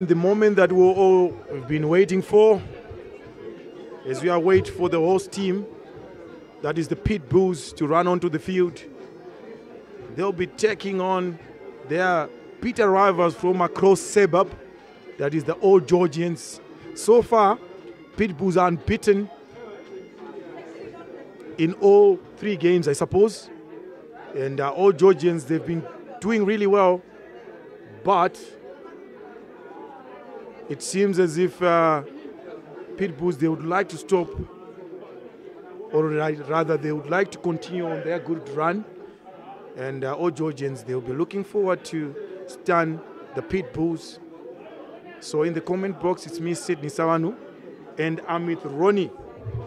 The moment that we've all been waiting for, as we are waiting for the host team, that is the Pitbulls, to run onto the field. They'll be taking on their bitter rivals from across suburb, that is the Old Georgians. So far, Pitbulls are unbeaten in all three games, I suppose. And Old Georgians, they've been doing really well, but it seems as if Pitbulls, they would like to stop, or rather they would like to continue on their good run. And Old Georgians, they'll be looking forward to stun the Pitbulls. So in the comment box, it's me, Sydney Sawanu, and I'm with Ronnie.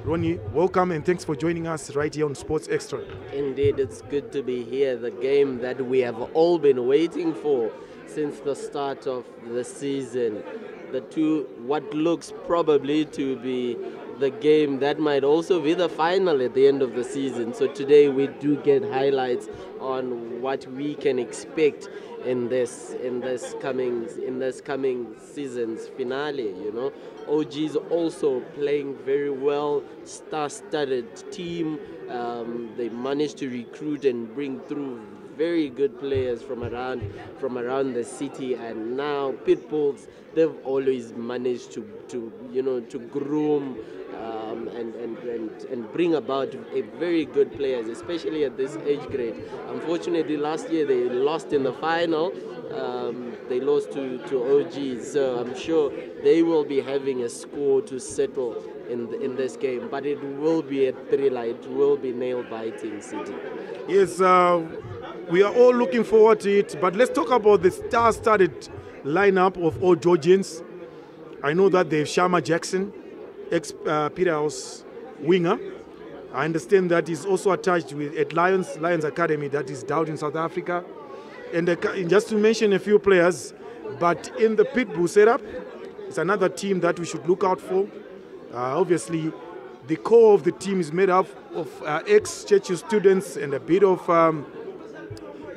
Ronnie, welcome and thanks for joining us right here on Sports Extra. Indeed, it's good to be here. The game that we have all been waiting for since the start of the season. What looks probably to be the game that might also be the final at the end of the season. So today we do get highlights on what we can expect in this coming season's finale. You know, OG's also playing very well, star-studded team. They managed to recruit and bring through very good players from around the city, and now Pitbulls, they've always managed to groom and bring about a very good players, especially at this age grade. Unfortunately, last year they lost in the final. They lost to OGs, so I'm sure they will be having a score to settle in this game. But it will be a thriller. It will be nail-biting, City. Yes, we are all looking forward to it. But let's talk about the star-studded lineup of Old Georgians. I know that they have Sharma Jackson, ex-Peter House winger. I understand that he's also attached at Lions Academy, that is down in South Africa. And just to mention a few players, but in the Pitbull setup, it's another team that we should look out for. Obviously, the core of the team is made up of ex-Churchill students and a bit of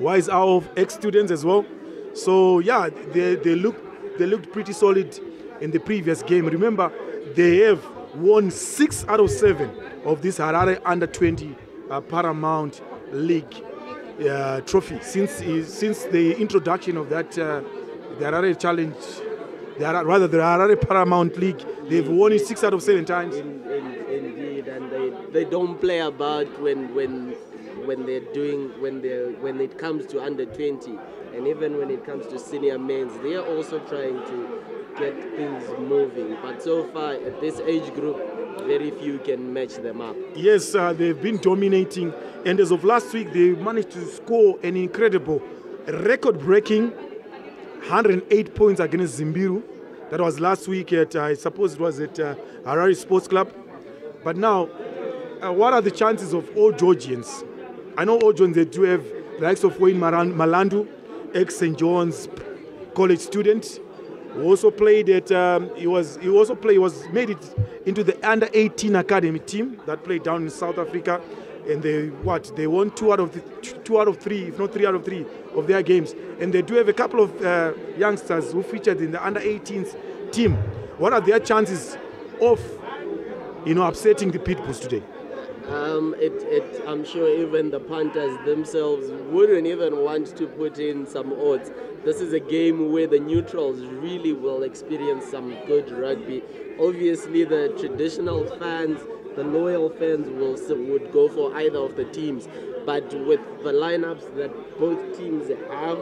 Wise Hour ex-students as well. So yeah, they looked pretty solid in the previous game. Remember, they have won 6 out of 7 of this Harare Under-20 Paramount League trophy since the introduction of that the Harare Challenge, the Harare Paramount League. They've won it 6 out of 7 times. Indeed, and they don't play about when it comes to under-20, and even when it comes to senior men's, they are also trying to get things moving. But so far at this age group, very few can match them up. Yes, they've been dominating, and as of last week, they managed to score an incredible, record-breaking 108 points against Zimbiru. That was last week at, I suppose it was at Harare Sports Club. But now, what are the chances of Old Georgians? I know Old Georgians, they do have the likes of Wayne Malandu, ex-St. John's college student, who also played at, he was made it into the under-18 academy team that played down in South Africa. And they won 2 out of 3, if not 3 out of 3 of their games. And they do have a couple of youngsters who featured in the under-18s team. What are their chances of, upsetting the Pitbulls today? I'm sure even the punters themselves wouldn't even want to put in some odds. This is a game where the neutrals really will experience some good rugby. Obviously, the traditional fans, the loyal fans would go for either of the teams. But with the lineups that both teams have,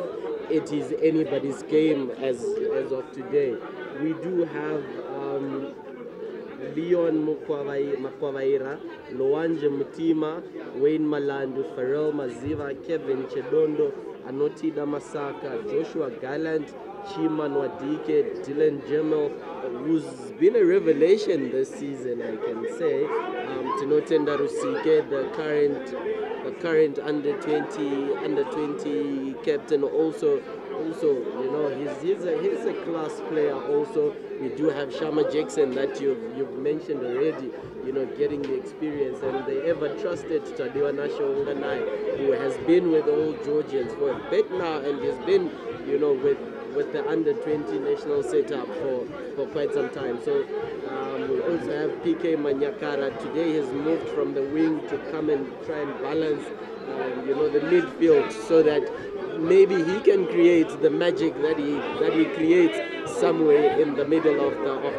it is anybody's game as of today. We do have Leon Makwavaira, Loanje Mutima, Wayne Malandu, Pharrell Maziva, Kevin Chedondo, Anoti Damasaka, Joshua Gallant, Chima Nwadike, Dylan Jemel, who's been a revelation this season, I can say. Tinotenda Rusike, the current under 20 captain, also he's a class player. Also, we do have Sharma Jackson that you've mentioned already. Getting the experience, and the ever trusted Tadiwa Nasho Unganai, who has been with Old Georgians for a bit now, and has been with with the under-20 national setup for quite some time. So we also have PK Manyakara. Today has moved from the wing to come and try and balance the midfield, so that maybe he can create the magic that he creates somewhere in the middle of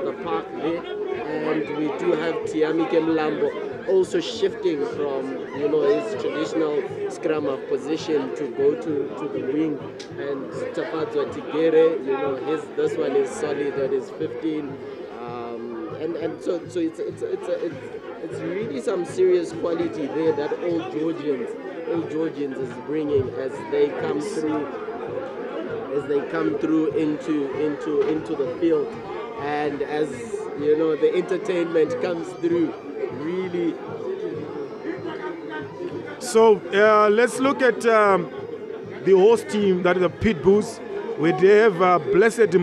the park there. And we do have Tiami Kemlambo also shifting from his traditional scrum of position to go to the wing, and Tapadzwa Tigere, this one is solid at his 15, and so it's really some serious quality there that Old Georgians is bringing as they come through into the field, and as the entertainment comes through. Really. So let's look at the host team, that is the Pitbulls, where they have Blessed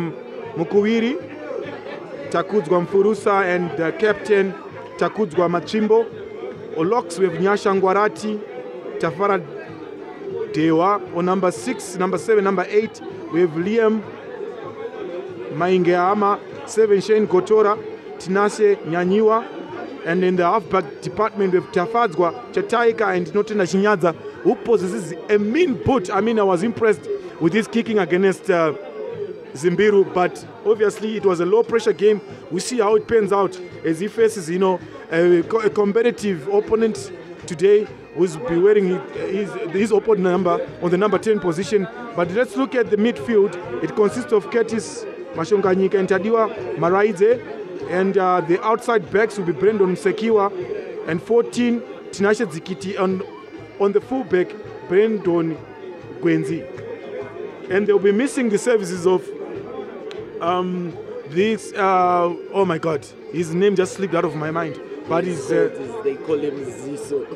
Mukuwiri, Takudzwa Mfurusa, and captain Takudzwa Machimbo. Oloks, we have Nyasha Ngwarati, Tafara Dewa. On number 6, number 7, number 8, we have Liam Maingeama, 7 Shane Kotora, Tinase Nyanyiwa. And in the halfback department, we have Tafadzwa Chataika and Notenda Shinyaza, who possesses a mean boot. I mean, I was impressed with his kicking against Zimbiru, but obviously it was a low-pressure game. We see how it pans out as he faces, a competitive opponent today, who's be wearing his opponent number on the number 10 position. But let's look at the midfield. It consists of Curtis Mashonganyika and Tadiwa Maraidze. And the outside backs will be Brandon Sekiwa, and 14, Tinashe Zikiti, and on the full back, Brandon Gwenzi. And they'll be missing the services of oh my God, his name just slipped out of my mind. But he's they call him Ziso.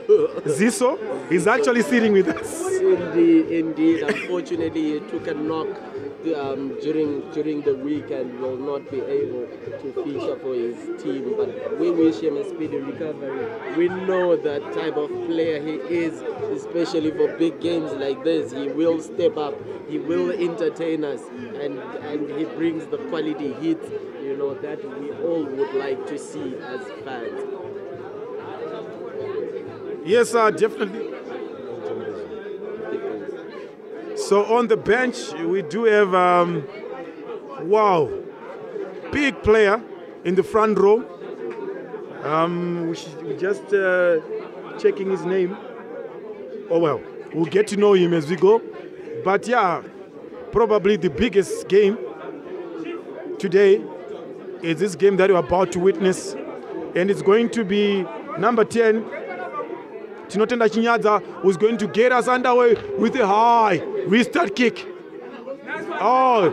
Ziso? He's actually sitting with us. Indeed. Unfortunately, he took a knock during the week and will not be able to feature for his team, but we wish him a speedy recovery. We know that type of player he is, especially for big games like this. He will step up, he will entertain us, and he brings the quality hits that we all would like to see as fans. Yes, definitely. So on the bench, we do have, big player in the front row. We're just checking his name. Oh well, we'll get to know him as we go. But yeah, probably the biggest game today is this game that we're about to witness. And it's going to be number 10, Tinotenda Chinyaza, who's going to get us underway with a high restart kick. Oh,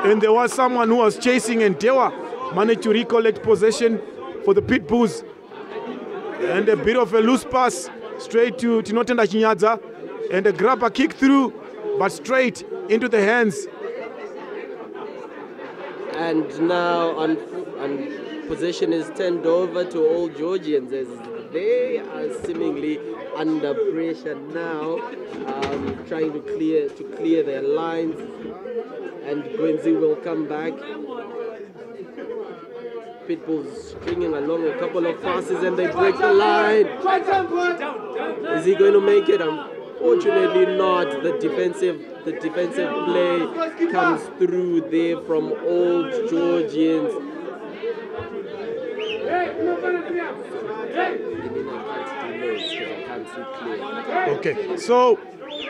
and there was someone who was chasing, and Dewa managed to recollect possession for the Pitbulls. And a bit of a loose pass straight to Tinotenda Chinyaza, and a grabber kick through, but straight into the hands. And now on possession is turned over to Old Georgians as they are seemingly under pressure now, trying to clear their lines, and Gwenzi will come back. Pitbulls stringing along a couple of passes and they break the line. Is he going to make it? Unfortunately not. The defensive play comes through there from Old Georgians. Okay, so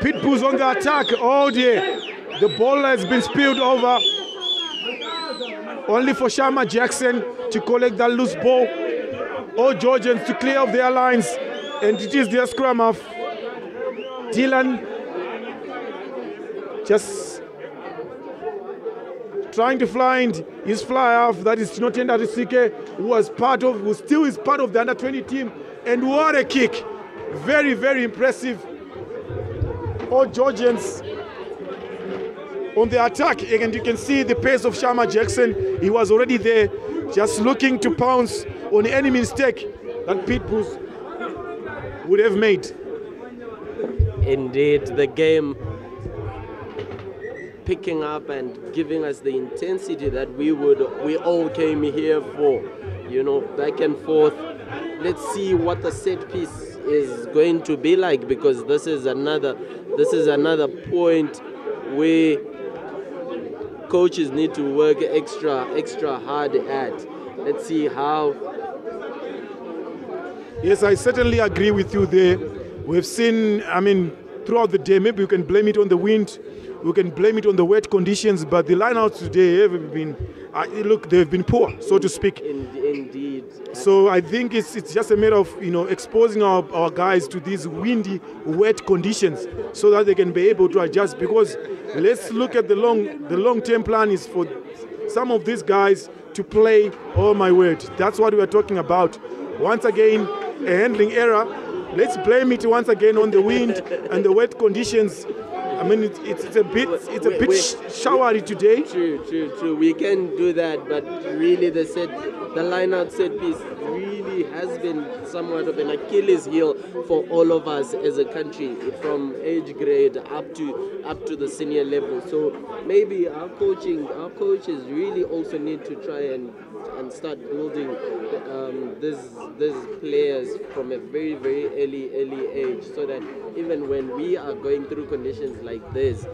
Pitbulls on the attack. Oh dear, the ball has been spilled over. Only for Shama Jackson to collect that loose ball. All Georgians to clear off their lines. And it is their scrum half. Dylan just trying to find his fly half. That is Tinotenda Risike, who still is part of the under-20 team. And what a kick. Very, very impressive. All Georgians on the attack, and you can see the pace of Shama Jackson. He was already there, just looking to pounce on any mistake that Pitbulls would have made. Indeed, the game picking up and giving us the intensity that we all came here for. Back and forth. Let's see what the set piece is going to be like, because this is another point where coaches need to work extra hard at. Let's see how. Yes, I certainly agree with you there. We've seen, throughout the day, maybe we can blame it on the wind, we can blame it on the wet conditions, but the lineouts today have been, they've been poor, so to speak. Indeed. So I think it's just a matter of exposing our guys to these windy, wet conditions so that they can be able to adjust. Because let's look at the long-term plan is for some of these guys to play. Oh my word, that's what we are talking about. Once again, a handling error. Let's blame it once again on the wind and the wet conditions. It's a bit showery today. True. We can do that, but really the line-out set piece really has been somewhat of an Achilles heel for all of us as a country, from age grade up to the senior level. So maybe our coaches really also need to try and start building these players from a very, very early age, so that even when we are going through conditions like this,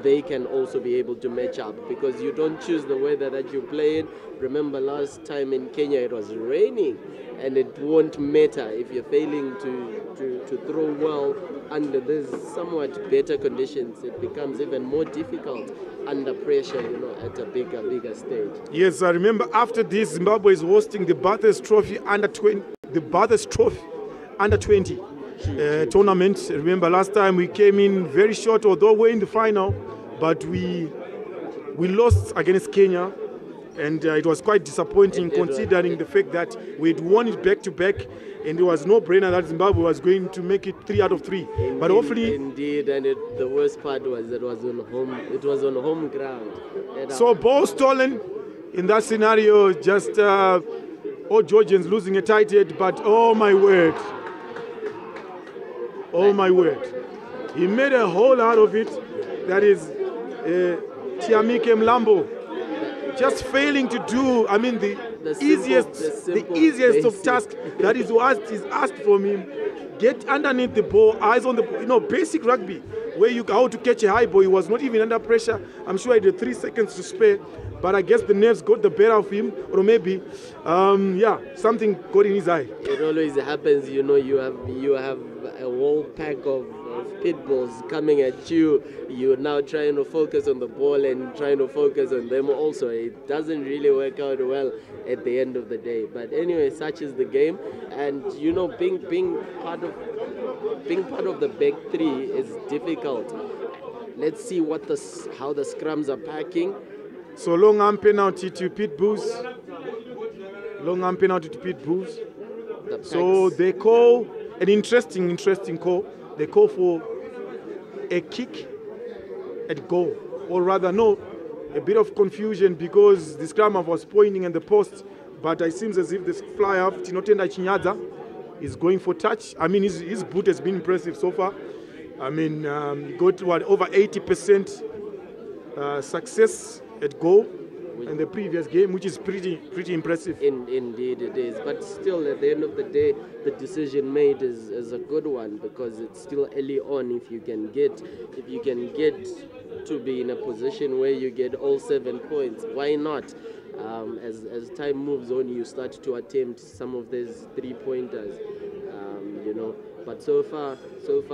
they can also be able to match up, because you don't choose the weather that you play in. Remember last time in Kenya it was raining, and it won't matter if you're failing to throw well under these somewhat better conditions. It becomes even more difficult under pressure, at a bigger stage. Yes, I remember after this, Zimbabwe is hosting the Bathurst Trophy under 20, tournament. Remember last time we came in very short, although we're in the final, but we lost against Kenya, and it was quite disappointing considering the fact that we'd won it back to back, and it was no brainer that Zimbabwe was going to make it 3 out of 3. But hopefully, indeed, and the worst part was it was on home ground. So ball stolen in that scenario, just Old Georgians losing a tight head, but oh my word. Oh my word. He made a whole lot of it. That is Tiamike Mlambo. Just failing to do, the easiest of tasks that is asked from him. Get underneath the ball, eyes on the, basic rugby, where how to catch a high ball. He was not even under pressure. I'm sure he had 3 seconds to spare, but I guess the nerves got the better of him, or maybe, something got in his eye. It always happens, you have a whole pack of pitbulls coming at you. You're now trying to focus on the ball and trying to focus on them also. It doesn't really work out well at the end of the day. But anyway, such is the game. And being part of the back three is difficult. Let's see how the scrums are packing. So long arm penalty to Pitbulls. Long arm penalty to Pitbulls. So they call an interesting call. They call for a kick at goal, or rather, no, a bit of confusion because the scrum was pointing at the post, but it seems as if the flyer of Tinotenda Chinyaza is going for touch. His boot has been impressive so far. He got over 80% success at goal in the previous game, which is pretty impressive. Indeed it is, but still at the end of the day, the decision made is a good one, because it's still early on. If you can get to be in a position where you get all 7 points, why not? As time moves on, you start to attempt some of these 3-pointers, But so far,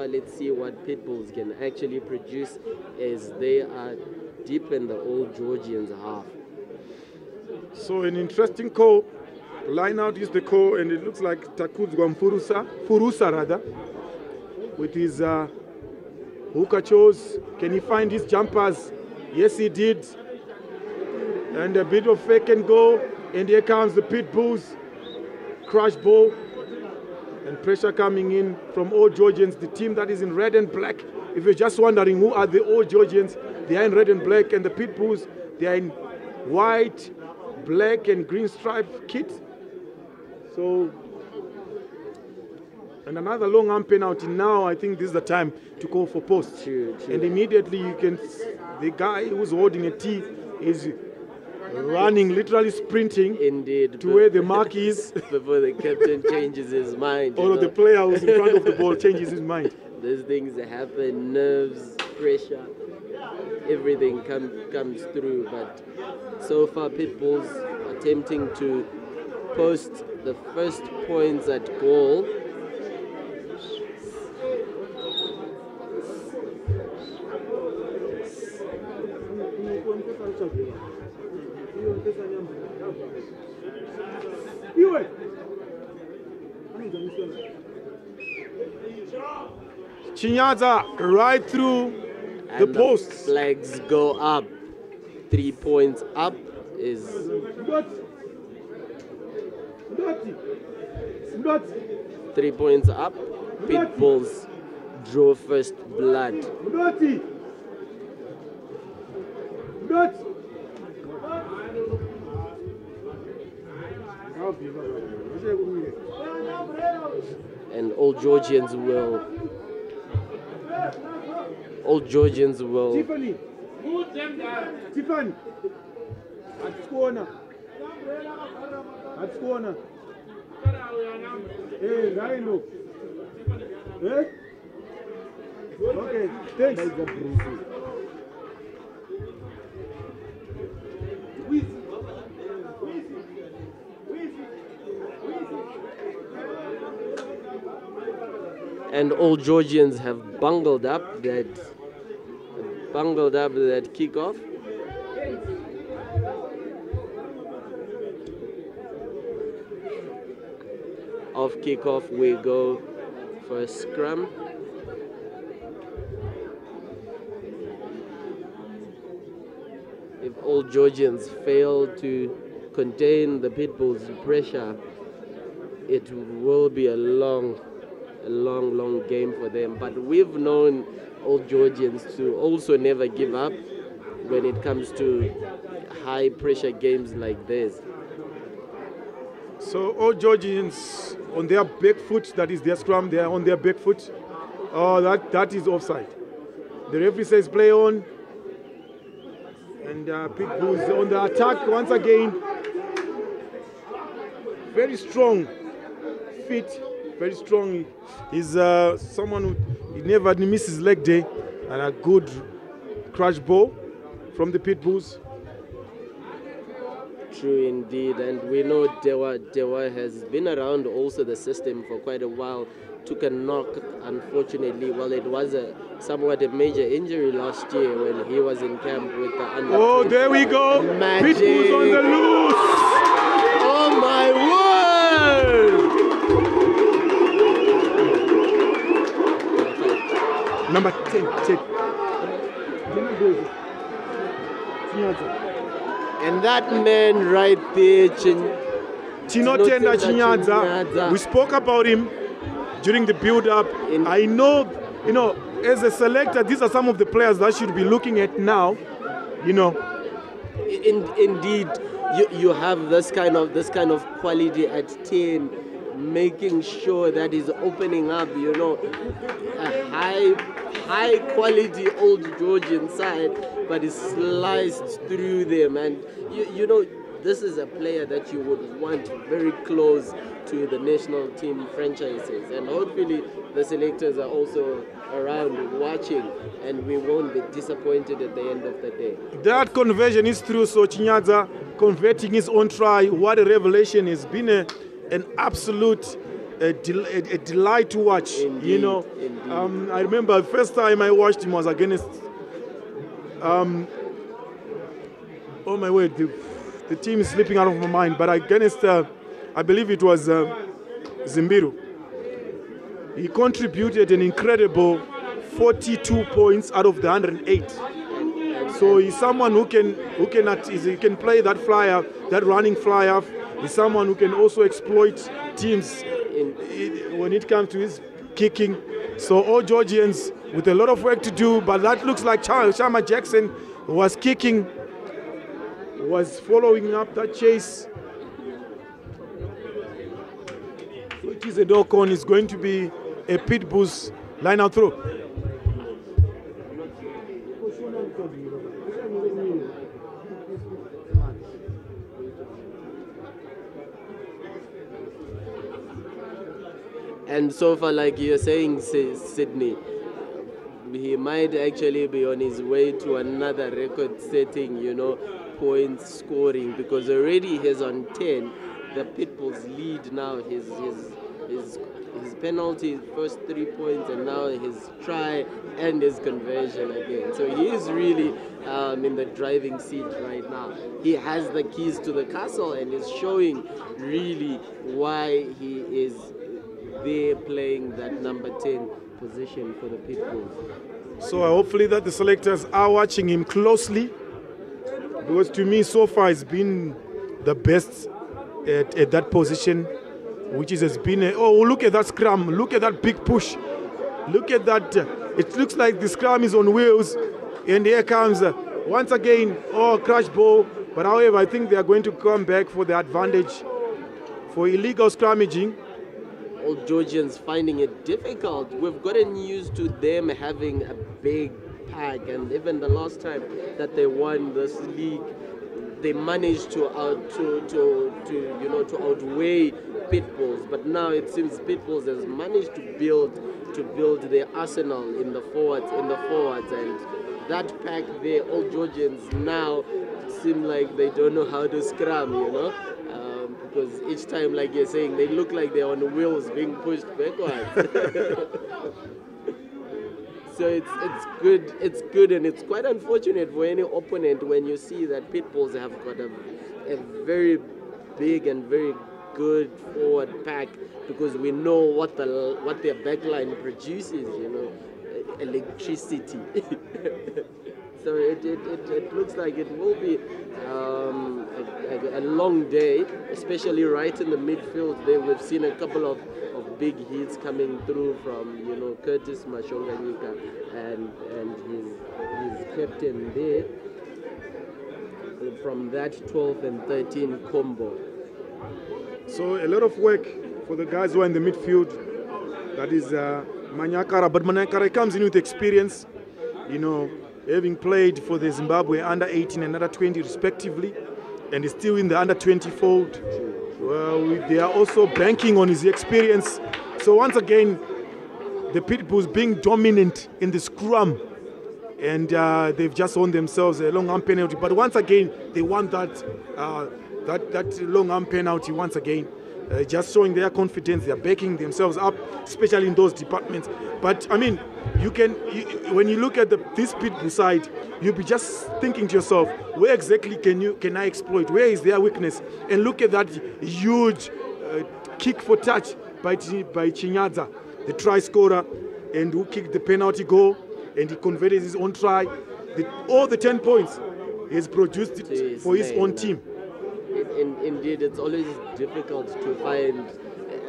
let's see what Pitbulls can actually produce as they are deep in the Old Georgians half. So an interesting call. Line out is the call, and it looks like Takudzwa Furusa rather, with his hooker chose. Can he find his jumpers? Yes, he did. And a bit of fake and go, and here comes the Pitbulls. Crash ball, and pressure coming in from Old Georgians, the team that is in red and black. If you're just wondering who are the Old Georgians, they are in red and black, and the Pitbulls, they are in white, black and green stripe kit. So And another long arm penalty. Now I think this is the time to call for post. True. And immediately you can, the guy who's holding a tee is running, literally sprinting. Indeed. To where the mark is. Before the captain changes his mind. Or the player who's in front of the ball changes his mind. These things happen, nerves, pressure, everything comes through. But so far, Pitbulls attempting to post the first points at goal. Chinyaza right through the posts. Flags go up. 3 points up is 3 points up. Pitbulls draw first blood. And Old Georgians will. Tiffany. At corner. Hey, Rhino. Eh? Okay, thanks. And Old Georgians have bungled up that kickoff. Off kickoff we go for a scrum. If Old Georgians fail to contain the Pitbulls' pressure, it will be a long game for them. But we've known Old Georgians to also never give up when it comes to high pressure games like this. So Old Georgians on their back foot, that is their scrum, they are on their back foot. Oh, that is offside. The referee says play on. And Pitbulls on the attack once again. Very strong feet, very strong. He's someone who never misses leg day, and a good crash ball from the Pitbulls. True indeed, and we know Dewa has been around also the system for quite a while. Took a knock, unfortunately. Well, it was somewhat a major injury last year when he was in camp with the under. Oh, there we go! Pitbulls on the loose! Oh my word! Number 10, And that man right there, Chinotenda Chinyaza, we spoke about him during the build-up. I know, as a selector, these are some of the players that should be looking at now, Indeed, you have this kind of quality at 10, making sure that he's opening up, a high quality Old Georgian side, but he sliced through them. And this is a player that you would want very close to the national team franchises, and hopefully the selectors are also around watching, and we won't be disappointed at the end of the day. That conversion is through. So Chinyaza converting his own try, what a revelation. It's been an absolute a delight to watch. Indeed, I remember the first time I watched him was against oh my word, the team is slipping out of my mind, but against I believe it was Zimbiru. He contributed an incredible 42 points out of the 108. So he's someone who can play that flyer, that running flyer. He's someone who can also exploit teams when it comes to his kicking. So all Georgians with a lot of work to do, but that looks like Shama Jackson was kicking, was following up that chase. It is the door con is going to be a Pitbulls line-out throw. And so far, like you're saying, Sydney, he might actually be on his way to another record-setting, points scoring, because already he's on 10. The Pitbulls lead now. His penalty, first 3 points, and now his try and his conversion again. So he is really in the driving seat right now. He has the keys to the castle and is showing really why he is there playing that number 10 position for the Pitbulls. So hopefully that the selectors are watching him closely, because to me so far he's been the best at that position, which has been look at that scrum, look at that big push, look at that, it looks like the scrum is on wheels, and here comes once again, crash ball, but however I think they are going to come back for the advantage for illegal scrummaging. Old Georgians finding it difficult. We've gotten used to them having a big pack, and even the last time that they won this league, they managed to outweigh Pitbulls. But now it seems Pitbulls has managed to build their arsenal in the forwards, and that pack there, Old Georgians now seem like they don't know how to scrum, because each time, like you're saying, they look like they're on wheels being pushed backwards. So it's good, and it's quite unfortunate for any opponent when you see that Pitbulls have got a very big and very good forward pack, because we know what their backline produces, electricity. So it looks like it will be a long day, especially right in the midfield. There we've seen a couple of big hits coming through from Curtis Mashonganyika and his captain there from that 12 and 13 combo. So a lot of work for the guys who are in the midfield. That is Manyakara, but Manyakara comes in with experience, having played for the Zimbabwe under 18 and under 20 respectively, and is still in the under 20 fold. Well, they are also banking on his experience. So once again, the Pitbulls being dominant in the scrum, and they've just won themselves a long arm penalty. But once again, they want that long arm penalty once again. Just showing their confidence, they are backing themselves up, especially in those departments. But I mean, when you look at this Pitbull side, you'll be just thinking to yourself, where exactly can I exploit? Where is their weakness? And look at that huge kick for touch by Chinyadza, the try scorer, and who kicked the penalty goal, and he converted his own try. All the 10 points he has produced it for his own team. Indeed, it's always difficult to find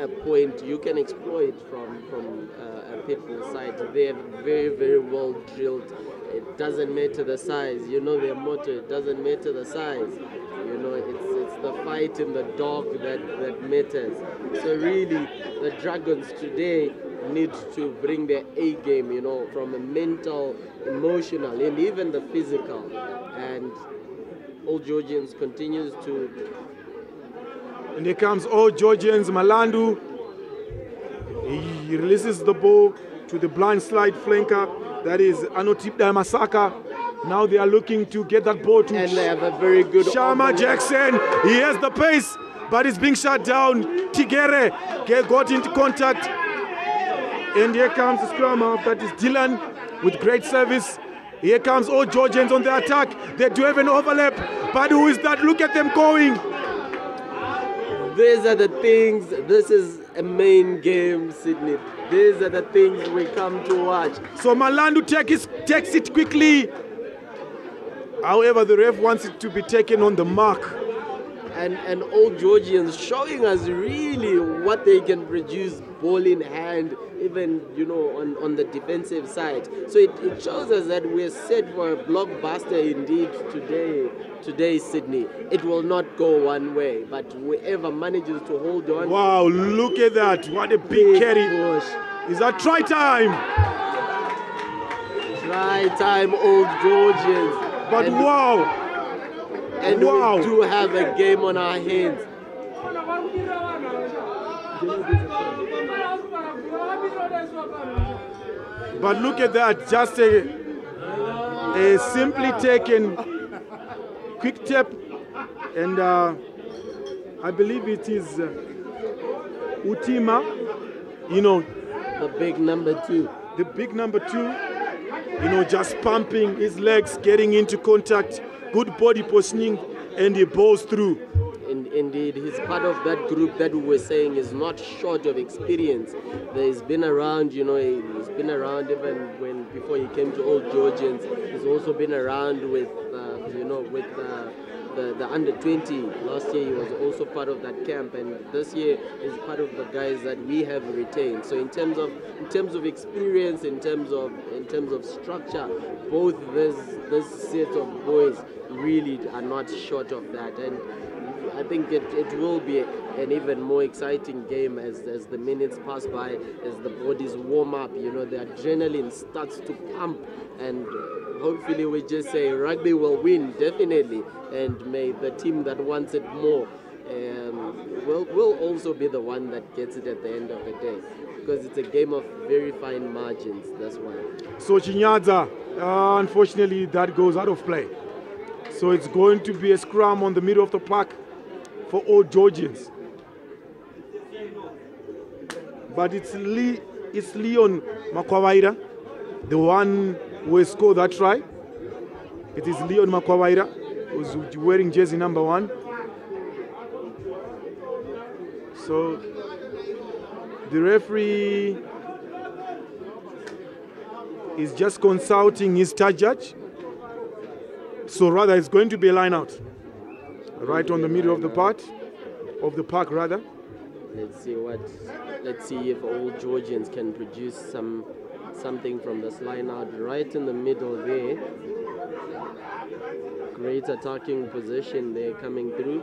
a point you can exploit from a Pitbull side. They're very, very well drilled. It doesn't matter the size. Their motto, it doesn't matter the size. It's the fight in the dog that matters. So really, the Dragons today need to bring their A game, from a mental, emotional, and even the physical. And Old Georgians continues to. And here comes Old Georgians, Malandu. He releases the ball to the blind slide flanker. That is Anotipda Masaka. Now they are looking to get that ball to. And they have a very good. Sharma Jackson. He has the pace, but he's being shut down. Tigere got into contact. And here comes the scrum half. That is Dylan with great service. Here comes Old Georgians on the attack. They do have an overlap. But who is that? Look at them going. These are the things. This is a main game, Sydney. These are the things we come to watch. So Malandu takes it quickly. However, the ref wants it to be taken on the mark. and Old Georgians showing us really what they can produce, ball in hand, even on the defensive side. So it shows us that we're set for a blockbuster indeed today, Sydney. It will not go one way, but whoever manages to hold on. Wow, look at that! What a big carry! Is that try time? Try time, Old Georgians. But wow! And wow. We do have a game on our hands. But look at that, just a simply taken quick tap, and I believe it is Utima, the big number 2. The big number 2, just pumping his legs, getting into contact, good body positioning, and he bowls through. Indeed, he's part of that group that we were saying is not short of experience. He's been around, he's been around even before he came to Old Georgians. He's also been around with the under-20. Last year he was also part of that camp, and this year is part of the guys that we have retained. So in terms of experience, in terms of structure, both this set of boys really are not short of that, and I think it will be an even more exciting game as the minutes pass by, as the bodies warm up, the adrenaline starts to pump, and hopefully we just say rugby will win, definitely, and may the team that wants it more will also be the one that gets it at the end of the day, because it's a game of very fine margins, that's why. So Chinyaza, unfortunately that goes out of play. So it's going to be a scrum on the middle of the park for Old Georgians. But it's Leon Makwawaira, the one who has scored that try. It is Leon Makwawaira, who's wearing jersey number 1. So the referee is just consulting his star judge. So rather it's going to be a line out. Right on the middle of the park rather. Let's see if Old Georgians can produce something from this line out right in the middle there. Great attacking position there coming through.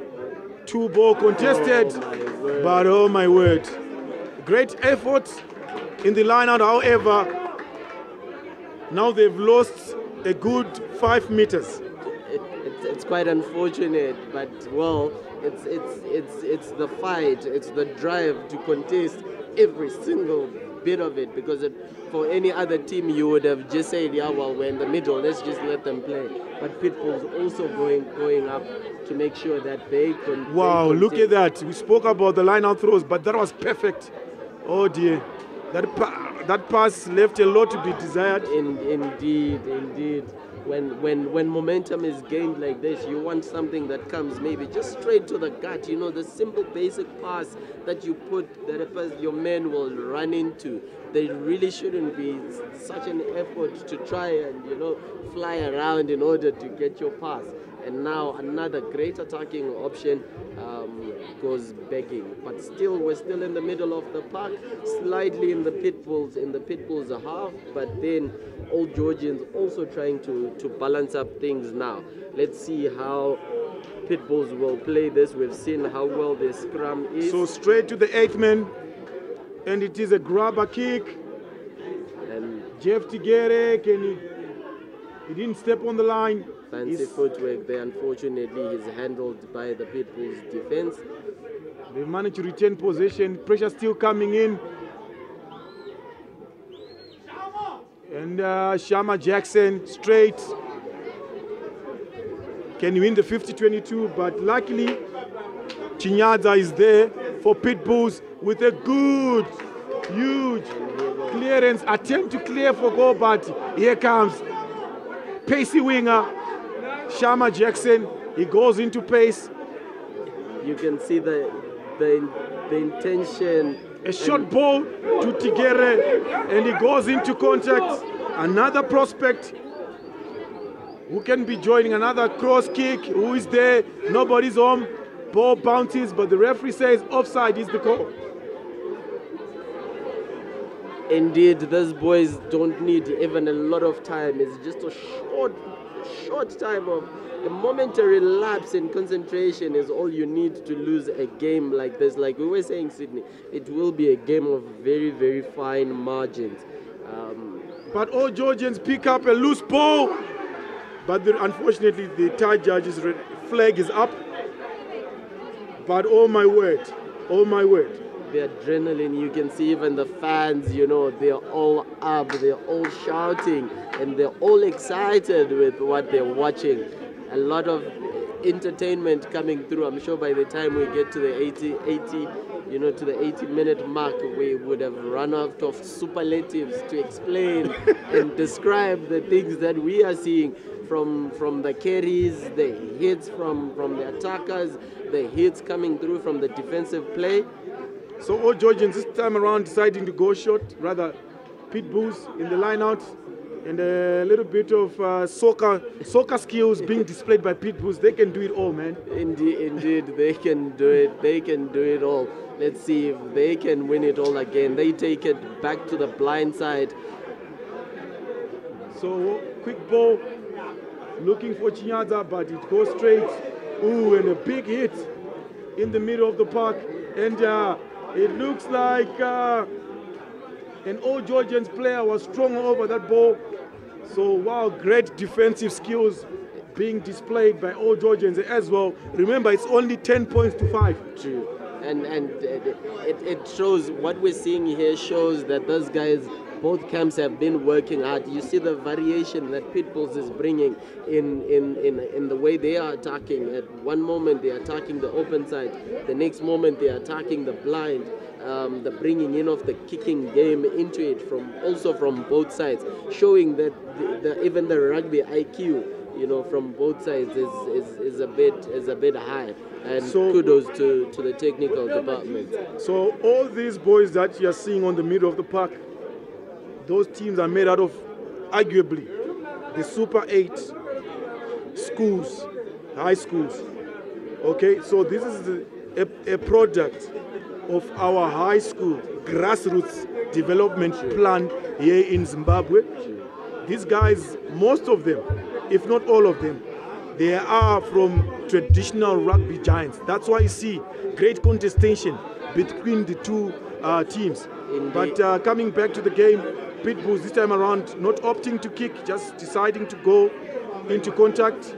2 ball contested, but oh my word. Great effort in the line out, however, now they've lost a good 5 meters. It's quite unfortunate, but well, it's the fight, it's the drive to contest every single bit of it, because for any other team you would have just said, yeah, well, we're in the middle, let's just let them play. But Pitbulls also going up to make sure that they can. Wow, look at that. We spoke about the line out throws, but that was perfect. Oh dear. That pass left a lot to be desired. Indeed. When momentum is gained like this, you want something that comes maybe just straight to the gut. The simple basic pass that you put that your men will run into. They really shouldn't be such an effort to try and fly around in order to get your pass. And now another great attacking option goes begging. But still, we're still in the middle of the park, slightly in the Pitbulls half, but then Old Georgians also trying to balance up things now. Let's see how Pitbulls will play this. We've seen how well their scrum is. So straight to the 8th man, and it is a grabber kick. And Jeff Tigere, he didn't step on the line. Fancy footwork there. Unfortunately, he's handled by the Pitbulls defense. They managed to retain possession. Pressure still coming in. And Shama Jackson straight. Can win the 50-22, but luckily Chinyaza is there for Pitbulls with a good, huge clearance. Attempt to clear for goal, but here comes pacey winger Shama Jackson. He goes into pace. You can see the intention. A short ball to Tigere, and he goes into contact. Another prospect who can be joining, another cross kick. Who is there? Nobody's home. Ball bounces, but the referee says offside is the call. Indeed, those boys don't need even a lot of time. It's just a short time of a momentary lapse in concentration is all you need to lose a game like this. Like we were saying, Sydney, it will be a game of very, very fine margins. But Old Georgians pick up a loose ball. But unfortunately, the third judge's flag is up. But oh my word, the adrenaline, you can see even the fans, they're all up, they're all shouting, and they're all excited with what they're watching. A lot of entertainment coming through. I'm sure by the time we get to the 80-minute mark, we would have run out of superlatives to explain and describe the things that we are seeing from the carries, the hits from the attackers, the hits coming through from the defensive play. So Old Georgians this time around deciding to go short, rather Pitbulls in the line-out, and a little bit of soccer skills being displayed by Pitbulls. They can do it all, man. Indeed, they can do it. They can do it all. Let's see if they can win it all again. They take it back to the blind side. So quick ball, looking for Chinyaza, but it goes straight. Ooh, and a big hit in the middle of the park. And it looks like an Old Georgians player was strong over that ball. So, wow, great defensive skills being displayed by Old Georgians as well. Remember, it's only 10 points to 5. True. And it shows, what we're seeing here shows that those guys, both camps have been working hard. You see the variation that Pitbulls is bringing in the way they are attacking. At one moment they're attacking the open side, the next moment they're attacking the blind. The bringing in of the kicking game into it from both sides, showing that even the rugby IQ, from both sides is a bit high. And so, kudos to the technical department. So all these boys that you're seeing on the middle of the park, those teams are made out of, arguably, the Super 8 schools, high schools. Okay, so this is a product of our high school grassroots development plan here in Zimbabwe. These guys, most of them, if not all of them, they are from traditional rugby giants. That's why you see great contestation between the two teams. Indeed. But coming back to the game, Pitbulls this time around not opting to kick, just deciding to go into contact.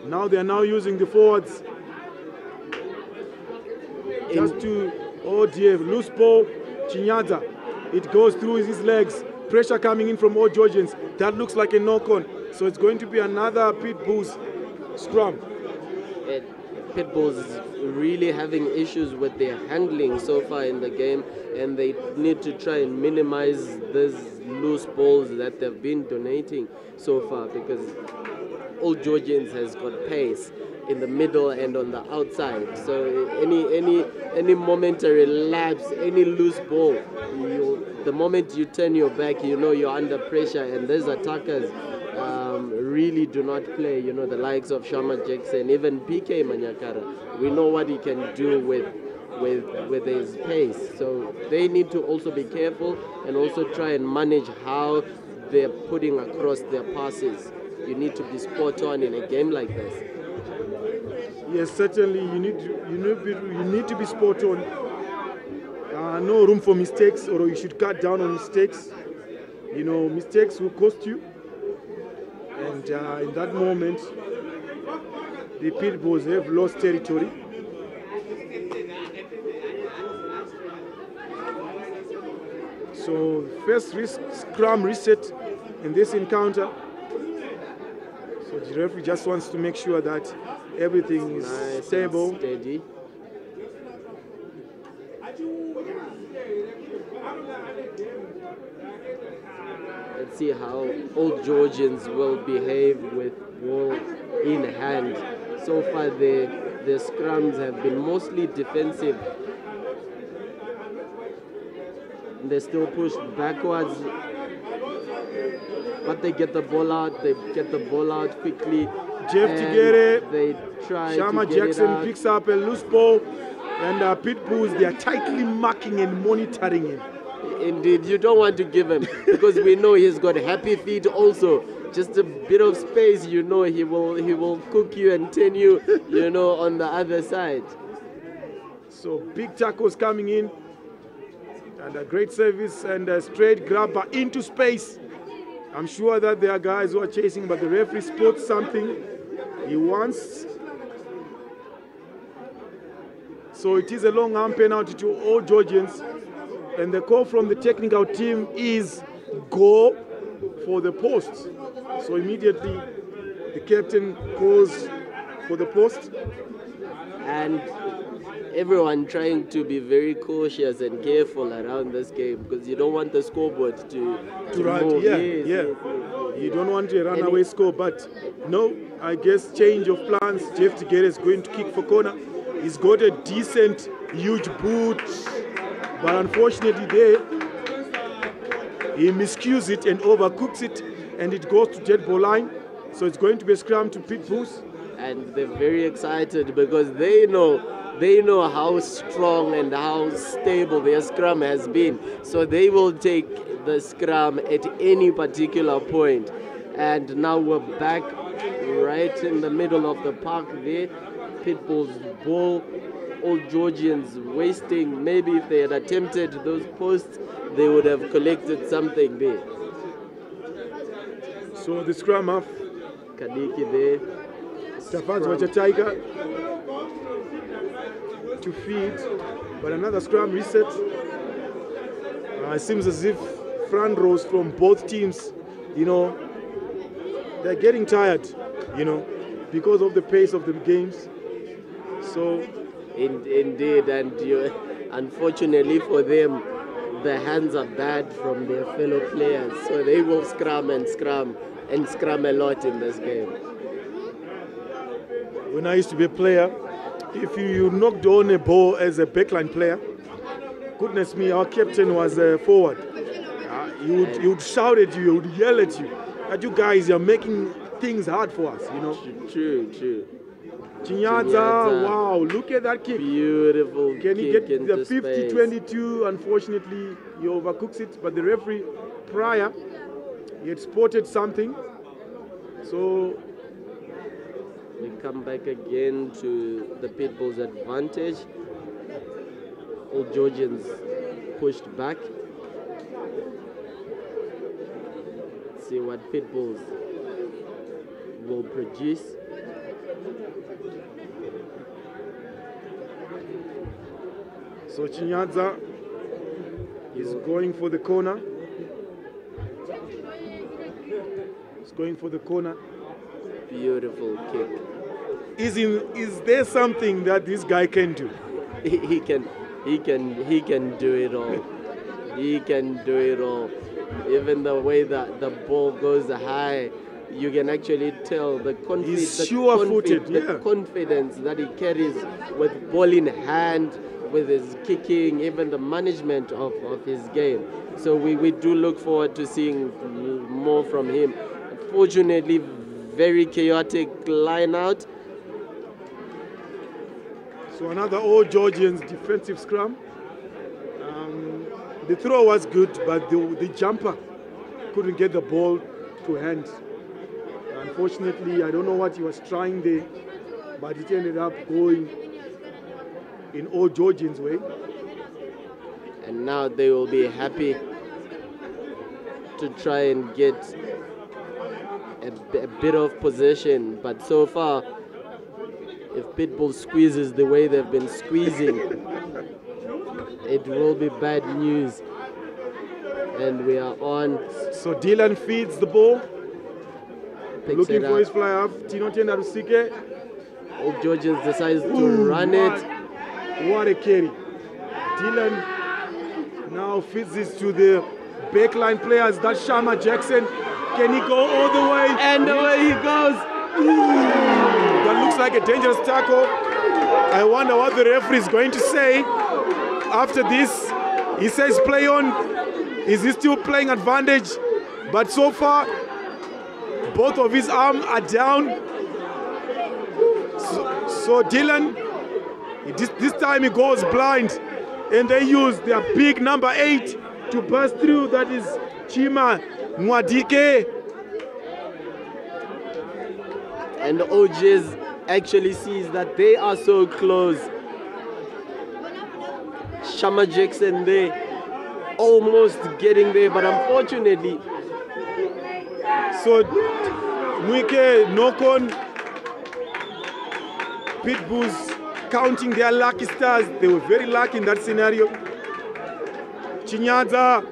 Now they are now using the forwards just to, oh dear, loose ball, Chinyaza. It goes through his legs. Pressure coming in from Old Georgians. That looks like a knock-on. So it's going to be another Pitbulls scrum. Pitbulls is really having issues with their handling so far in the game, and they need to try and minimize these loose balls that they've been donating so far, because Old Georgians has got pace in the middle and on the outside. So any momentary lapse, any loose ball, the moment you turn your back, you're under pressure, and these attackers really do not play. The likes of Shama Jackson, even PK Manyakara, we know what he can do with his pace. So they need to also be careful and also try and manage how they're putting across their passes. You need to be spot on in a game like this. Yes, certainly you need to be spot on. No room for mistakes, or you should cut down on mistakes. Mistakes will cost you. And in that moment, the Pitbulls have lost territory. So first scrum reset in this encounter. So the referee just wants to make sure that everything is nice, stable. Steady. Let's see how Old Georgians will behave with ball in hand. So far the scrums have been mostly defensive. They're still pushed backwards, but they get the ball out. They get the ball out quickly. Jeff Tigere, they try Shama to get Jackson it out. picks up a loose ball, and Pitbulls, they are tightly marking and monitoring him. Indeed, you don't want to give him because we know he's got happy feet also. Just a bit of space, you know, he will cook you and turn you, you know, on the other side. So big tackles coming in, and a great service and a straight grabber into space. I'm sure that there are guys who are chasing, but the referee spots something he wants. So it is a long arm penalty to Old Georgians, and the call from the technical team is go for the post. So immediately the captain calls for the post. And everyone trying to be very cautious and careful around this game because you don't want the scoreboard to run. move. Yeah, Yes, yeah. yes, yes. You don't want a runaway score, but no, I guess change of plans. Jeff Tigere is going to kick for corner. He's got a decent, huge boot, but unfortunately there, he miscues it and overcooks it, and it goes to dead ball line. So it's going to be a scrum to Pitbulls. And they're very excited because they know how strong and how stable their scrum has been. So they will take the scrum at any particular point. And now we're back right in the middle of the park there. Pitbull's ball. Old Georgians wasting. Maybe if they had attempted those posts, they would have collected something there. So the scrum half. Kadiki there. Tafan's watch a tiger to feed, but another scrum reset. It seems as if front rows from both teams, you know, they're getting tired, you know, because of the pace of the games. So, indeed, and unfortunately for them, the hands are bad from their fellow players, so they will scrum and scrum and scrum a lot in this game. When I used to be a player, if you knocked on a ball as a backline player, goodness me, our captain was forward. He would shout at you, he would yell at you. That you guys are making things hard for us, you know. True. Chinyaza, wow, look at that kick. Beautiful. Can he get the into 50-22? Unfortunately, he overcooks it, but the referee prior, he had spotted something. So we come back again to the Pitbulls' advantage. Old Georgians pushed back. Let's see what Pitbulls will produce. So Chinyaza is going for the corner. He's going for the corner. Beautiful kick. Is there something that this guy can do? He can do it all. He can do it all. Even the way that the ball goes high, you can actually tell the confidence. He's sure-footed, the confidence that he carries with ball in hand, with his kicking, even the management of his game. So we do look forward to seeing more from him. Unfortunately, very chaotic line out. So another Old Georgians defensive scrum. The throw was good, but the jumper couldn't get the ball to hand. Unfortunately, I don't know what he was trying there, but it ended up going in Old Georgians' way. And now they will be happy to try and get a bit of possession, but so far, if Pitbull squeezes the way they've been squeezing, it will be bad news. And we are on. So Dylan feeds the ball, looking for his fly up. Tino Tenda Rusike. Old Georgians decides to run it. What a carry. Dylan now feeds this to the backline players. That's Shama Jackson. Can he go all the way? And away he goes. That looks like a dangerous tackle. I wonder what the referee is going to say after this. He says play on. Is he still playing advantage? But so far, both of his arms are down. So Dylan, this time he goes blind, and they use their big number 8 to burst through. That is Chima Mwadike. And OJs actually sees that they are so close. Shama Jackson there, almost getting there, but unfortunately. So Mwike, Nokon, Pitbulls counting their lucky stars. They were very lucky in that scenario. Chinyaza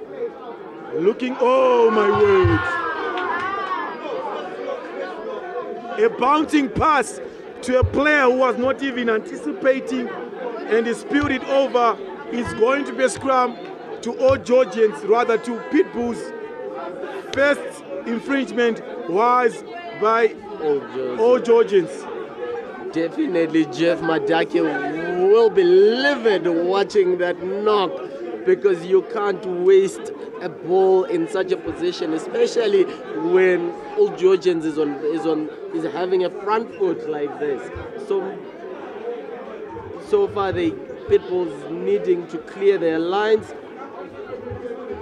looking, oh my word. A bouncing pass to a player who was not even anticipating, and he spilled it over. It's going to be a scrum to Old Georgians, rather to Pitbulls. First infringement was by Old Georgians. Definitely Jeff Madake will be livid watching that knock, because you can't waste a ball in such a position, especially when Old Georgians is having a front foot like this. So far the Pitbulls needing to clear their lines,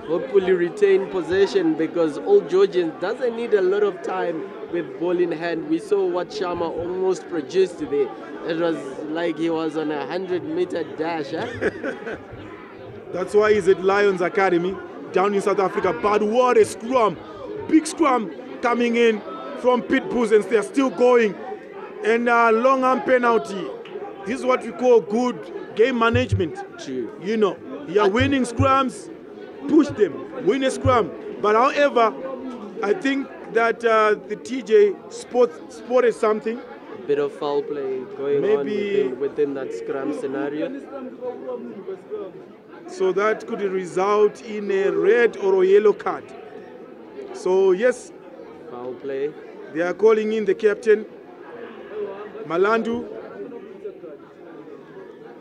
hopefully retain possession, because Old Georgians doesn't need a lot of time with ball in hand. We saw what Shama almost produced there. It was like he was on a 100-meter dash. That's why he's at Lions Academy down in South Africa. But what a scrum! Big scrum coming in from Pitbulls, and they're still going. And long arm penalty. This is what we call good game management. True. You know, you're winning scrums, push them, win a scrum. But however, I think that the TJ spotted something. A bit of foul play going on within that scrum scenario. So that could result in a red or a yellow card. So yes, foul play. They are calling in the captain, Malandu,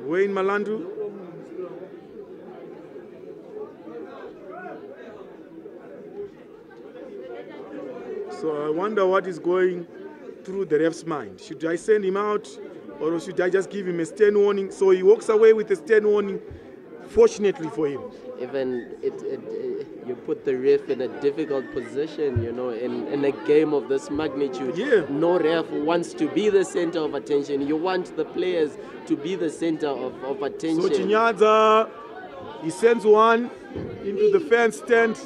Wayne Malandu. So I wonder what is going through the ref's mind. Should I send him out, or should I just give him a stern warning? So he walks away with a stern warning, fortunately for him. Even you put the ref in a difficult position, you know, in a game of this magnitude. Yeah. No ref wants to be the center of attention. You want the players to be the center of attention. So Chinyaza, he sends one into the fan stand.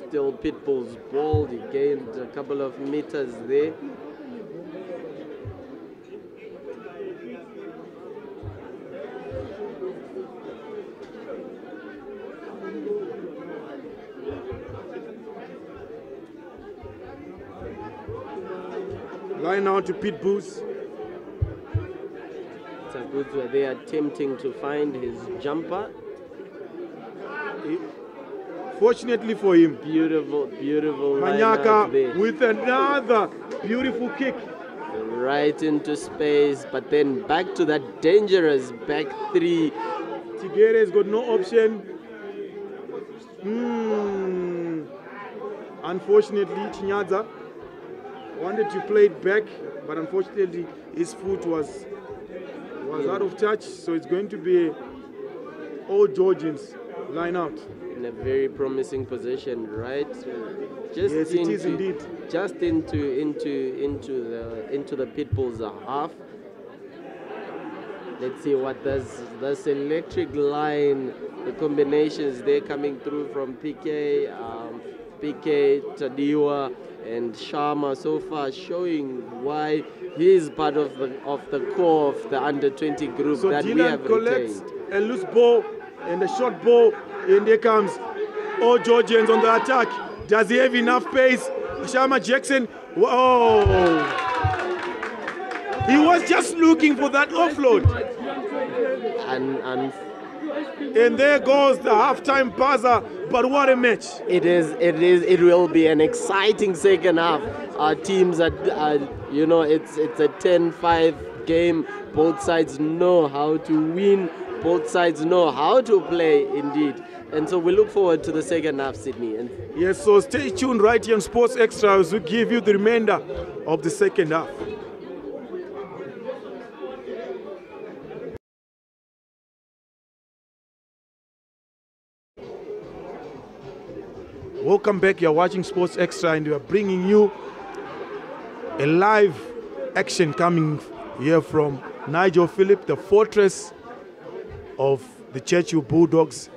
Still Pitbull's ball. He gained a couple of meters there. Line out to Pitbulls. Tagudzwa, they are attempting to find his jumper. Fortunately for him, beautiful Manyaka with another beautiful kick. Right into space, but then back to that dangerous back three. Tigere has got no option. Unfortunately, Chinyaza wanted to play it back, but unfortunately his foot was out of touch, so it's going to be Old Georgians line out. In a very promising position, right? Yes, it is indeed. Just into the Pitbulls half. Let's see what this electric line, the combinations they're coming through from PK, Tadiwa, and Sharma so far, showing why he is part of the core of the under-20 group so that Dylan we have collects retained. A loose ball and a short ball, and there comes Old Georgians on the attack. Does he have enough pace? Sharma Jackson, whoa! He was just looking for that offload. And there goes the halftime buzzer. But what a match! It will be an exciting second half. Our teams are it's a 10-5 game. Both sides know how to win both sides know how to play indeed. And so we look forward to the second half, Sydney. And yes, so stay tuned right here on Sports Extra as we give you the remainder of the second half. Welcome back. You're watching Sports Extra and we are bringing you a live action coming here from Nigel Phillip, the fortress of the Churchill Bulldogs.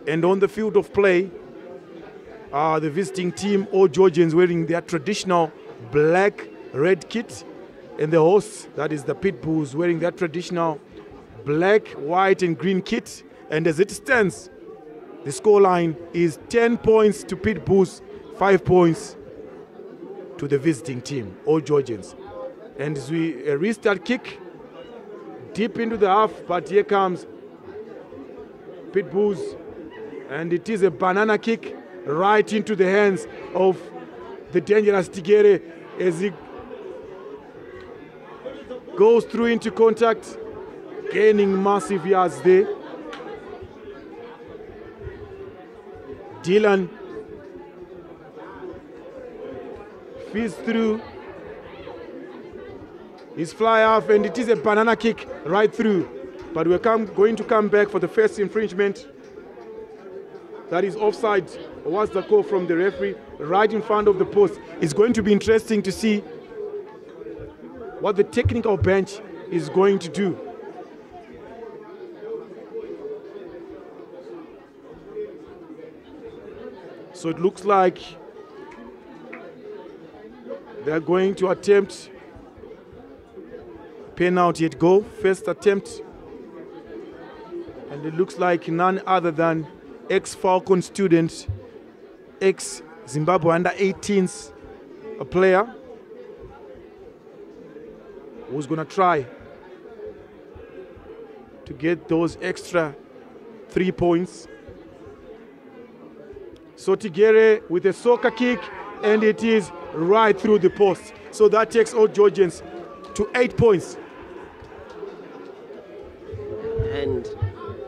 And on the field of play, the visiting team, Old Georgians, wearing their traditional black-red kit. And the hosts, that is the Pitbulls, wearing their traditional black, white, and green kit. And as it stands, the scoreline is 10 points to Pitbulls, 5 points to the visiting team, Old Georgians. And as we a restart kick deep into the half, but here comes Pitbulls, and it is a banana kick right into the hands of the dangerous Tigere as he goes through into contact, gaining massive yards there. Dylan feeds through his fly off, and it is a banana kick right through. But we're going to come back for the first infringement. That is offside. What's the call from the referee? Right in front of the post. It's going to be interesting to see what the technical bench is going to do. So it looks like they're going to attempt penalty at goal, first attempt. And it looks like none other than ex-Falcon student, ex-Zimbabwe under-18s, a player who's going to try to get those extra 3 points. So Tigere with a soccer kick, and it is right through the post. So that takes Old Georgians to 8 points.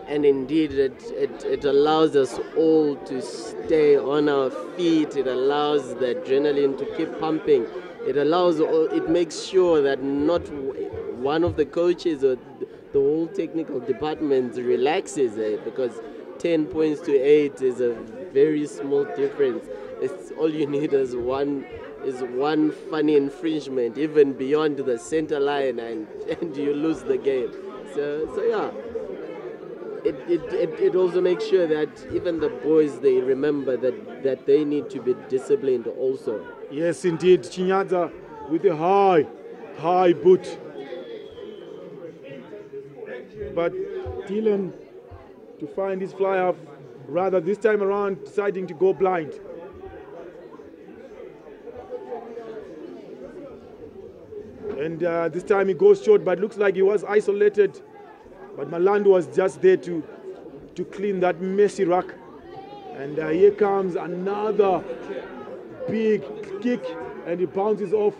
And indeed, it allows us all to stay on our feet. It allows the adrenaline to keep pumping. It makes sure that not one of the coaches or the whole technical department relaxes, because 10 points to 8 is a very small difference. It's all you need is one funny infringement, even beyond the center line, and you lose the game. So yeah. It also makes sure that even the boys, they remember that they need to be disciplined also. Yes, indeed. Chinyadza with a high boot. But Dylan, to find his fly off, rather this time around deciding to go blind. And this time he goes short, but looks like he was isolated. But Malandu was just there to clean that messy ruck. And here comes another big kick, and he bounces off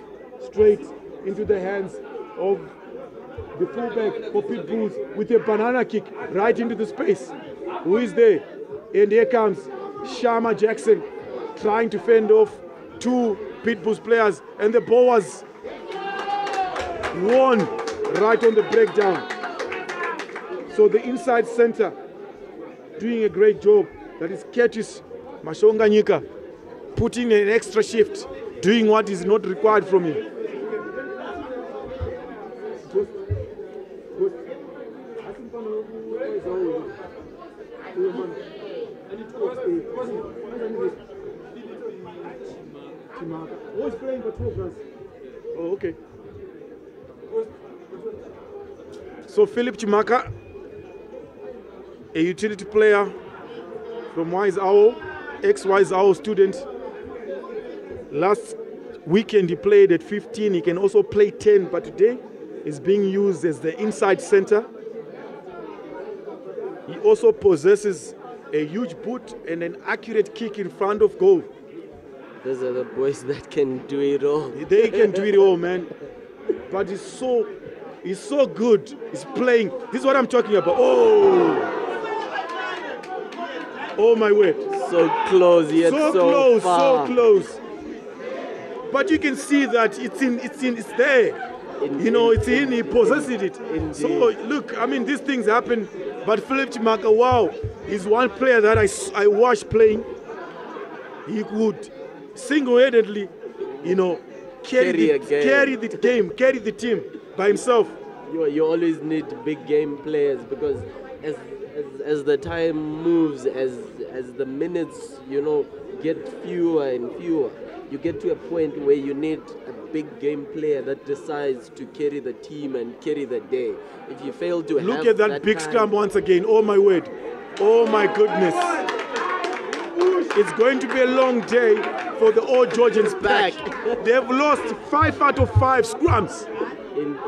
straight into the hands of the fullback for Pitbulls with a banana kick right into the space. Who is there? And here comes Sharma Jackson trying to fend off 2 Pitbulls players, and the ball was won right on the breakdown. So the inside center doing a great job. That is Curtis Mashonganyika, putting an extra shift, doing what is not required from him. Who is playing for 2 of us? Oh, okay. So Philip Chimaka, a utility player from Wise Owl, ex-Wise Owl student. Last weekend he played at 15. He can also play 10, but today is being used as the inside center. He also possesses a huge boot and an accurate kick in front of goal. Those are the boys that can do it all. They can do it all, man. But he's so He's so good. He's playing. This is what I'm talking about. Oh my word. So close, yet so close, far. so close. But you can see that it's there. It's in. He possesses it. Indeed. So look, I mean, these things happen. But Philip Chimaka, wow, is one player that I watched playing. He would single-handedly, carry the game, carry the team by himself. You always need big game players, because as the time moves, as the minutes get fewer and fewer, you get to a point where you need a big game player that decides to carry the team and carry the day. If you fail to look at that big scrum once again. Oh my word! Oh my goodness! It's going to be a long day for the Old Georgians back. They've lost 5 out of 5 scrums.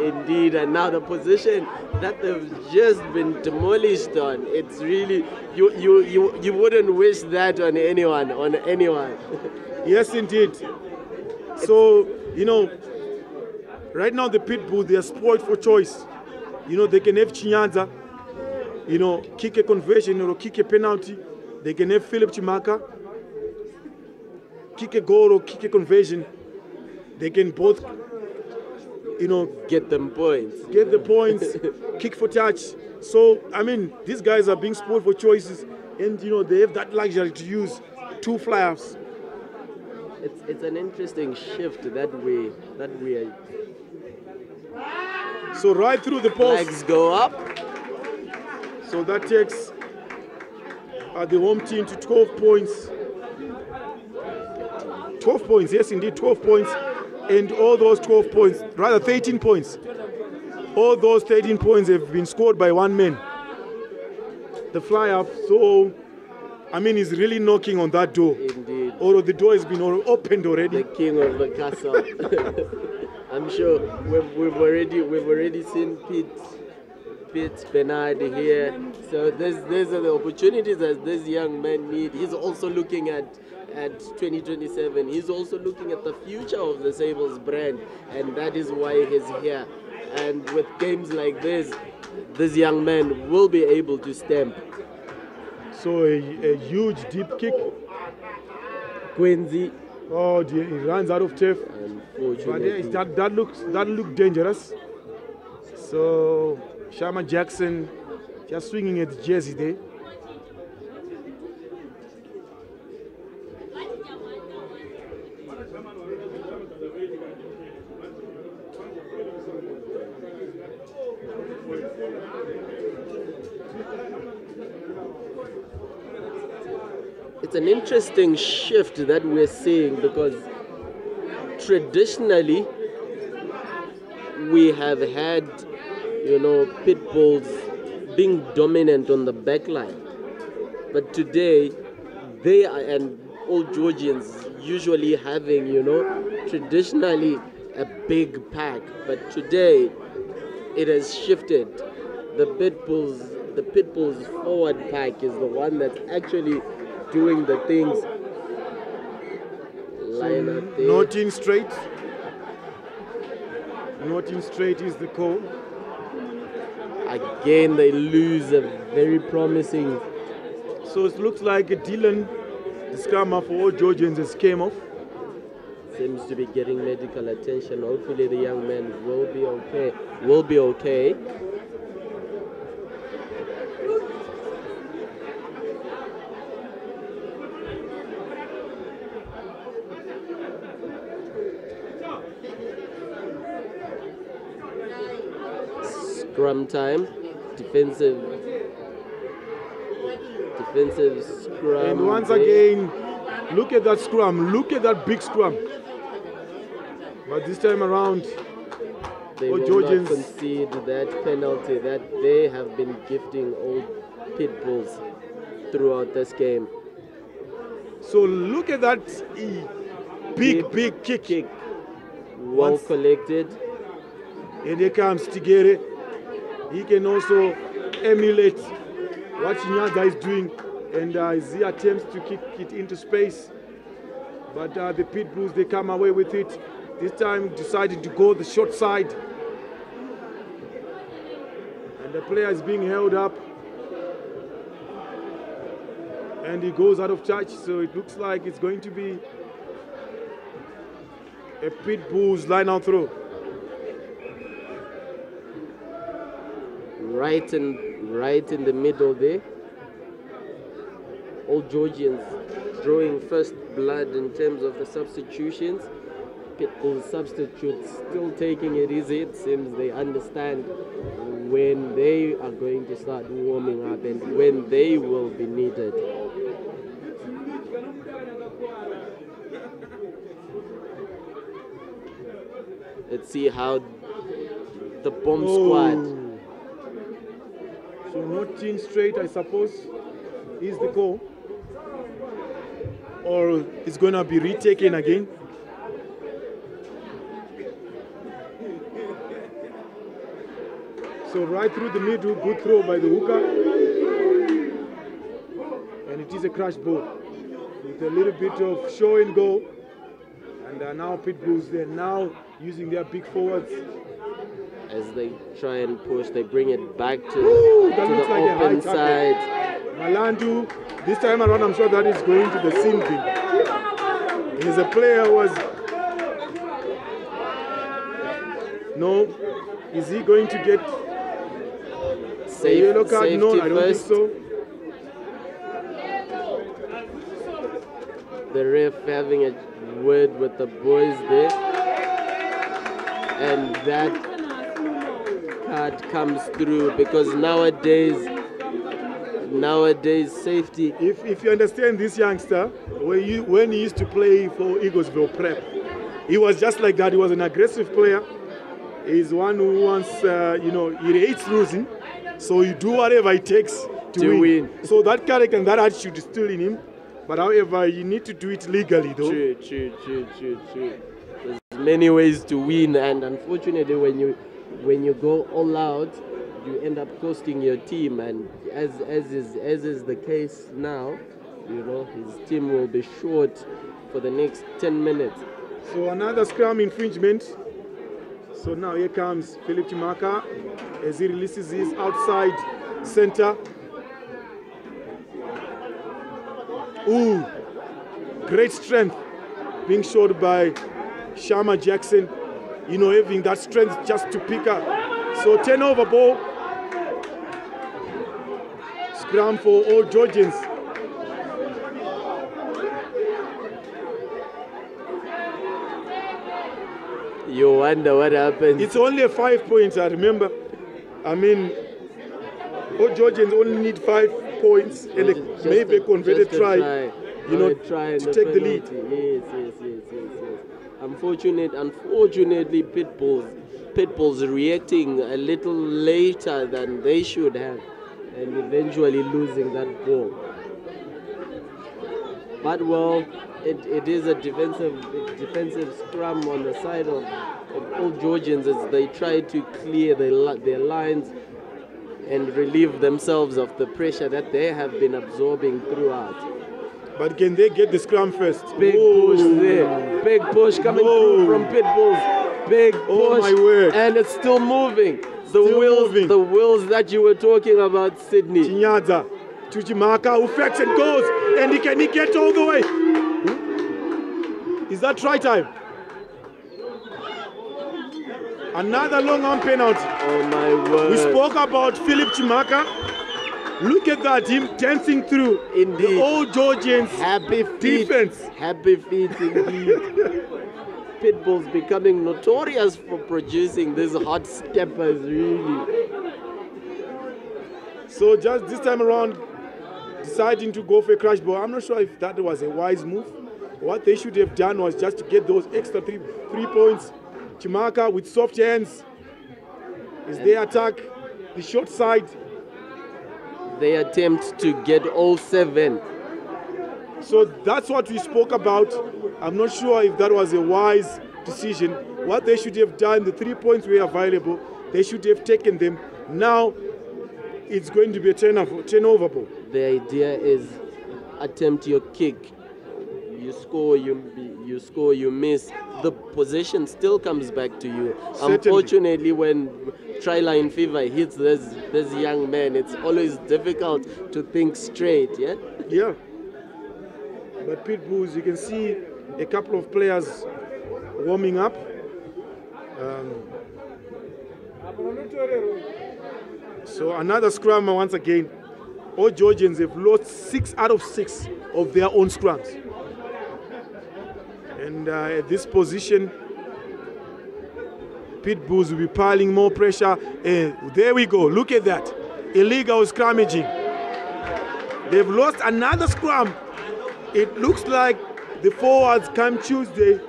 Indeed, and now the position that they've just been demolished on, it's really, you wouldn't wish that on anyone. Yes, indeed. So, right now the Pitbulls, they are spoiled for choice. They can have Chinyanza, kick a conversion or kick a penalty. They can have Philip Chimaka, kick a goal or kick a conversion. They can both, get them points. Get the points, kick for touch. So, I mean, these guys are being spoiled for choices, and, they have that luxury to use 2 fly-offs. It's an interesting shift that we are. So right through the post. Flags go up. So that takes the home team to 12 points. 12 points, yes indeed, 12 points. And all those 12 points, rather 13 points, all those 13 points have been scored by one man. The fly-up, so, I mean, he's really knocking on that door. Indeed. Although the door has been opened already. The king of the castle. I'm sure we've already seen Pete Bernard here. So these are the opportunities that this young man need. He's also looking at 2027. He's also looking at the future of the Sables brand, and that is why he's here. And with games like this young man will be able to stamp. So a huge deep kick. Quincy. Oh dear, he runs out of turf. Unfortunately. But that looked dangerous. So Sharma Jackson just swinging at the jersey there. It's an interesting shift that we're seeing, because traditionally we have had, Pitbulls being dominant on the back line. But today, they are, and Old Georgians usually having, traditionally a big pack. But today, it has shifted. The Pitbulls forward pack is the one that's actually doing the things. Line up there. North straight. North straight is the call. Again, they lose a very promising. So it looks like Dylan, the scrummer for Old Georgians, has came off. Seems to be getting medical attention. Hopefully the young man will be okay. Scrum time, defensive scrum. And once again, look at that scrum. Look at that big scrum. But this time around, they will not concede that penalty that they have been gifting Old Pitbulls throughout this game. So look at that big kick. Well collected. And here comes Tigere. He can also emulate what Chinyanza is doing, and as he attempts to kick it into space. But the Pitbulls, they come away with it. This time decided to go the short side. And the player is being held up. And he goes out of touch, so it looks like it's going to be a Pitbulls line-out throw. Right in the middle there. Old Georgians drawing first blood in terms of the substitutions. Pitbulls substitutes still taking it easy. It seems they understand when they are going to start warming up and when they will be needed. Let's see how the bomb squad. So not chin straight, I suppose, is the call. Or it's going to be retaken again. So right through the middle, good throw by the hooker. And it is a crash ball with a little bit of show and go. And now Pitbulls, they're now using their big forwards. As they try and push, they bring it back to that looks the like open side. Malandu, this time around I'm sure that is going to the sin bin. He's a player who was... No, is he going to get a yellow card? No, I don't think so. The ref having a word with the boys there. And that card comes through because nowadays safety. If you understand this youngster, when he used to play for Eaglesville Prep, he was just like that. He was an aggressive player. He's one who wants, he hates losing, so you do whatever it takes to win. So that character and that attitude is still in him. But however, you need to do it legally, though. True. There's many ways to win, and unfortunately, when you go all out, you end up costing your team. And as is the case now, his team will be short for the next 10 minutes. So another scrum infringement. So now here comes Philip Chimaka as he releases his outside center. Ooh, great strength being showed by Sharma Jackson, having that strength just to pick up. So turnover ball. Scrum for Old Georgians. You wonder what happens. It's only a 5 points, I remember. I mean, Old Georgians only need 5 points and maybe a converted try, to take the lead. Yes. Unfortunately, Pitbulls reacting a little later than they should have, and eventually losing that ball. But well, it is a defensive scrum on the side of Old Georgians as they try to clear their lines and relieve themselves of the pressure that they have been absorbing throughout. But can they get the scrum first? Big push there. Big push coming through from Pitbulls. Big push. Oh my word. And it's still moving. The wheels that you were talking about, Sydney. Chinyaza to Chimaka, who fakes and goes. And can he get all the way? Is that try time? Another long arm penalty. Oh my word. We spoke about Philip Chimaka. Look at that, him dancing through. Indeed. The Old Georgians happy feet. Defense. Happy feet indeed. Pitbulls becoming notorious for producing these hot steppers, really. So just this time around, deciding to go for a crash ball, I'm not sure if that was a wise move. What they should have done was just to get those extra three points. Chimaka with soft hands as they attack the short side. They attempt to get all 7. So that's what we spoke about. I'm not sure if that was a wise decision. What they should have done, the 3 points were available, they should have taken them. Now it's going to be a turnover ball. The idea is attempt your kick you score, you miss, the possession still comes back to you. Certainly. Unfortunately, when try-line fever hits this young man, it's always difficult to think straight, yeah? Yeah. But Pitbulls, you can see a couple of players warming up. So another scrum once again. Old Georgians have lost 6 out of 6 of their own scrums. And at this position, Pitbulls will be piling more pressure. And there we go. Look at that. Illegal scrummaging. They've lost another scrum. It looks like the forwards come Tuesday,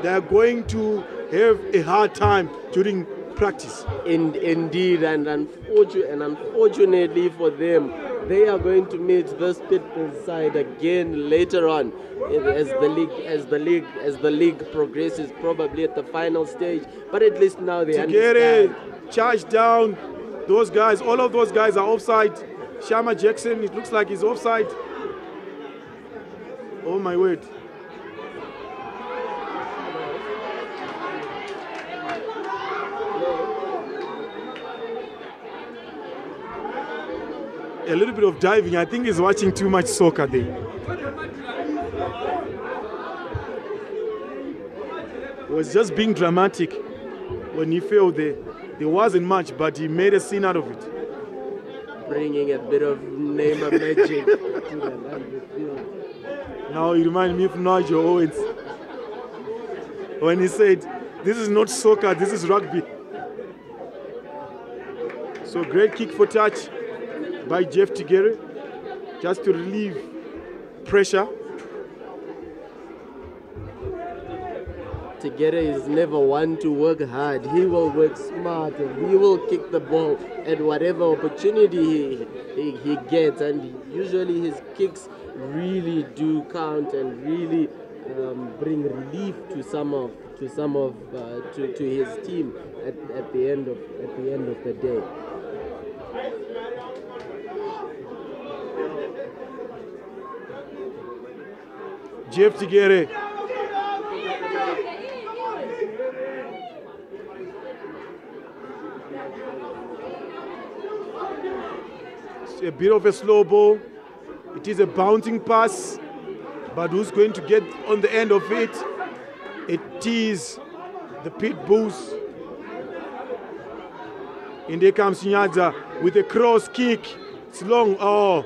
they're going to have a hard time during practice. Indeed, and unfortunately for them, they are going to meet this Pitbulls side again later on as the league progresses, probably at the final stage. But at least now they understand. Charge down. Those guys, all of those guys are offside. Shama Jackson, it looks like he's offside. Oh my word. A little bit of diving. I think he's watching too much soccer there. Was just being dramatic when he fell there. There wasn't much, but he made a scene out of it. Bringing a bit of Neymar magic to the rugby field. Now you remind me of Nigel Owens when he said, "This is not soccer, this is rugby." So great kick for touch by Jeff Tigere, just to relieve pressure. Tigere is never one to work hard. He will work smart and he will kick the ball at whatever opportunity he gets, and usually his kicks really do count and really bring relief to his team at the end of the day. Jeff Tigere. A bit of a slow ball. It is a bouncing pass, but who's going to get on the end of it? It is the Pitbulls. And there comes Nyaza with a cross kick. It's long. Oh.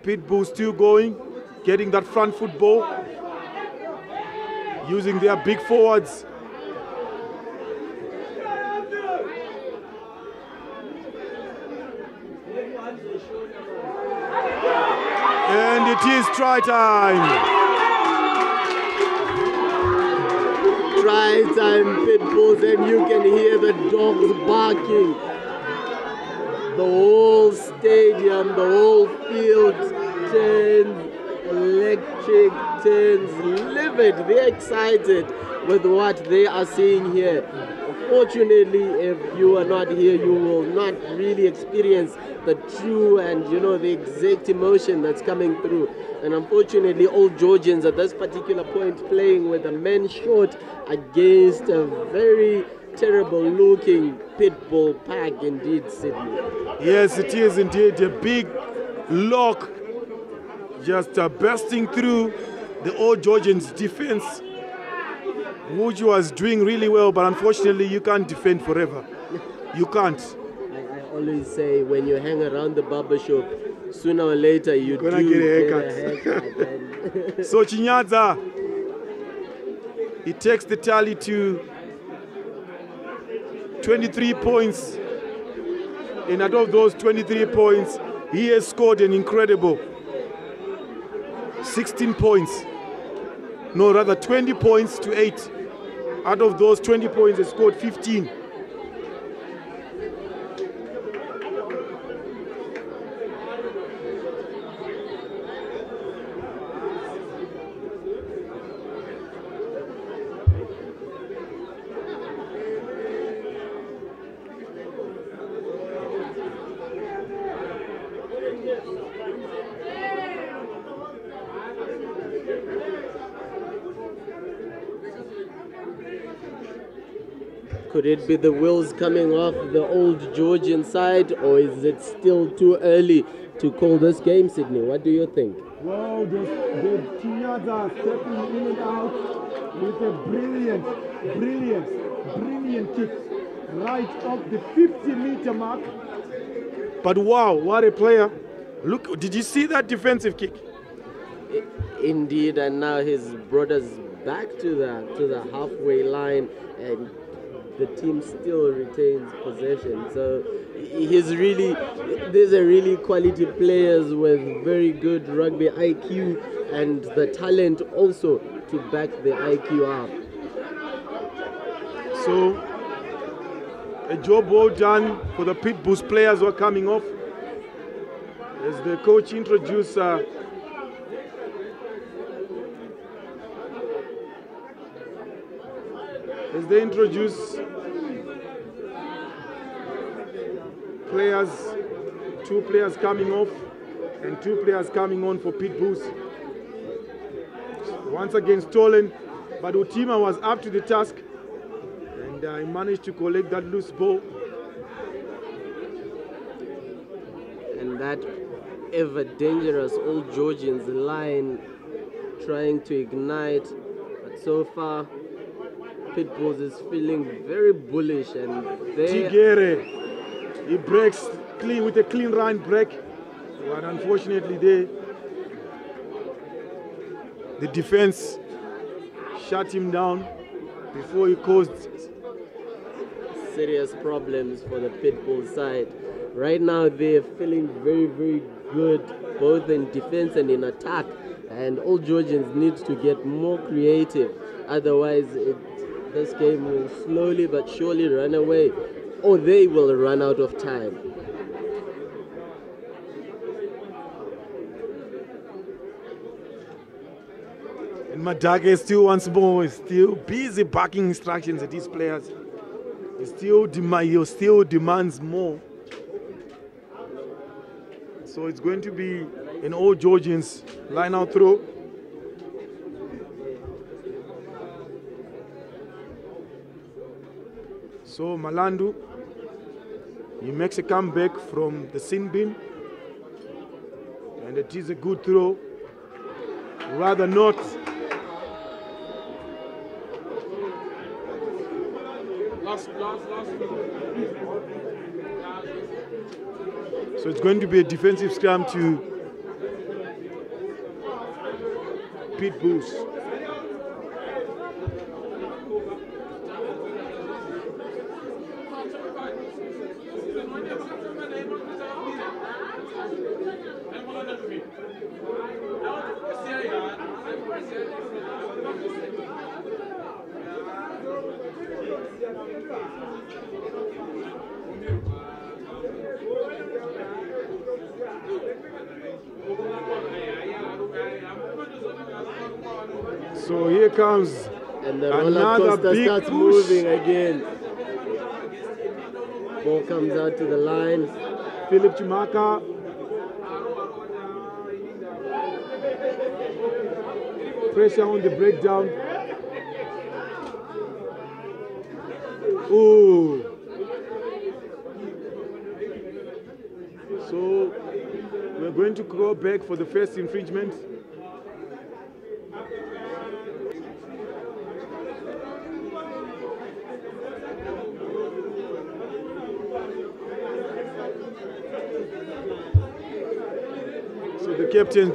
Pitbulls still going, getting that front football, using their big forwards. And it is try time. Try time, Pitbulls, and you can hear the dogs barking. The whole stadium, the whole field turns electric, turns livid. They're excited with what they are seeing here. Unfortunately, if you are not here, you will not really experience the true and the exact emotion that's coming through. And unfortunately, Old Georgians at this particular point playing with a man short against a very terrible looking Pitbull pack indeed, Sydney. Yes, it is indeed a big lock just bursting through the Old Georgians defense, which was doing really well, but unfortunately you can't defend forever. You can't. I always say when you hang around the barber shop, sooner or later you get a haircut. So Chinyaza, he takes the tally to 23 points. And out of those 23 points, he has scored an incredible 16 points. No, rather 20 points to 8. Out of those 20 points, he scored 15. Could it be the wheels coming off the Old Georgian side, or is it still too early to call this game, Sydney? What do you think? Wow, the Chinyas are stepping in and out with a brilliant kick right off the 50-meter mark. But wow, what a player. Look, did you see that defensive kick? Indeed, and now he's brought us back to the halfway line, and the team still retains possession. So these are really quality players with very good rugby IQ and the talent also to back the IQ up. So a job well done for the Pitbulls players who are coming off. As the coach introduced players, 2 players coming off and 2 players coming on for Pitbulls. Once again stolen, but Utima was up to the task and he managed to collect that loose ball. And that ever dangerous Old Georgians line trying to ignite, but so far Pitbulls is feeling very bullish, and Tigere, he breaks clean with a clean run break, but unfortunately the defense shut him down before he caused serious problems for the Pitbull side. Right now they're feeling very, very good both in defense and in attack, and Old Georgians need to get more creative, otherwise this game will slowly but surely run away, or they will run out of time. And Madage still once more is still busy barking instructions at his players. He still demands more. So it's going to be an Old Georgians line-out throw. So Malandu, he makes a comeback from the sin bin, and it is a good throw. Rather not. So it's going to be a defensive scrum to Pitbulls. So here comes and the roller coaster starts moving again. Ball comes out to the line. Philip Chimaka. Pressure on the breakdown. Ooh. So we're going to go back for the first infringement. So the captain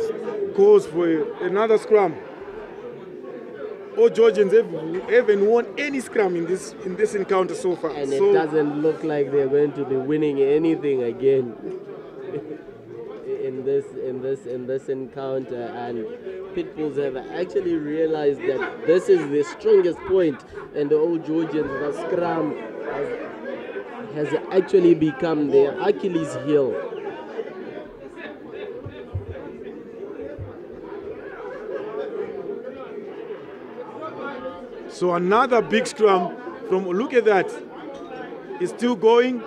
calls for another scrum. Old Georgians haven't won any scrum in this encounter so far. And it doesn't look like they're going to be winning anything again in this encounter. And Pitbulls have actually realized that this is the strongest point, and the Old Georgians, the scrum has actually become their Achilles heel. So another big scrum from, look at that, it's still going.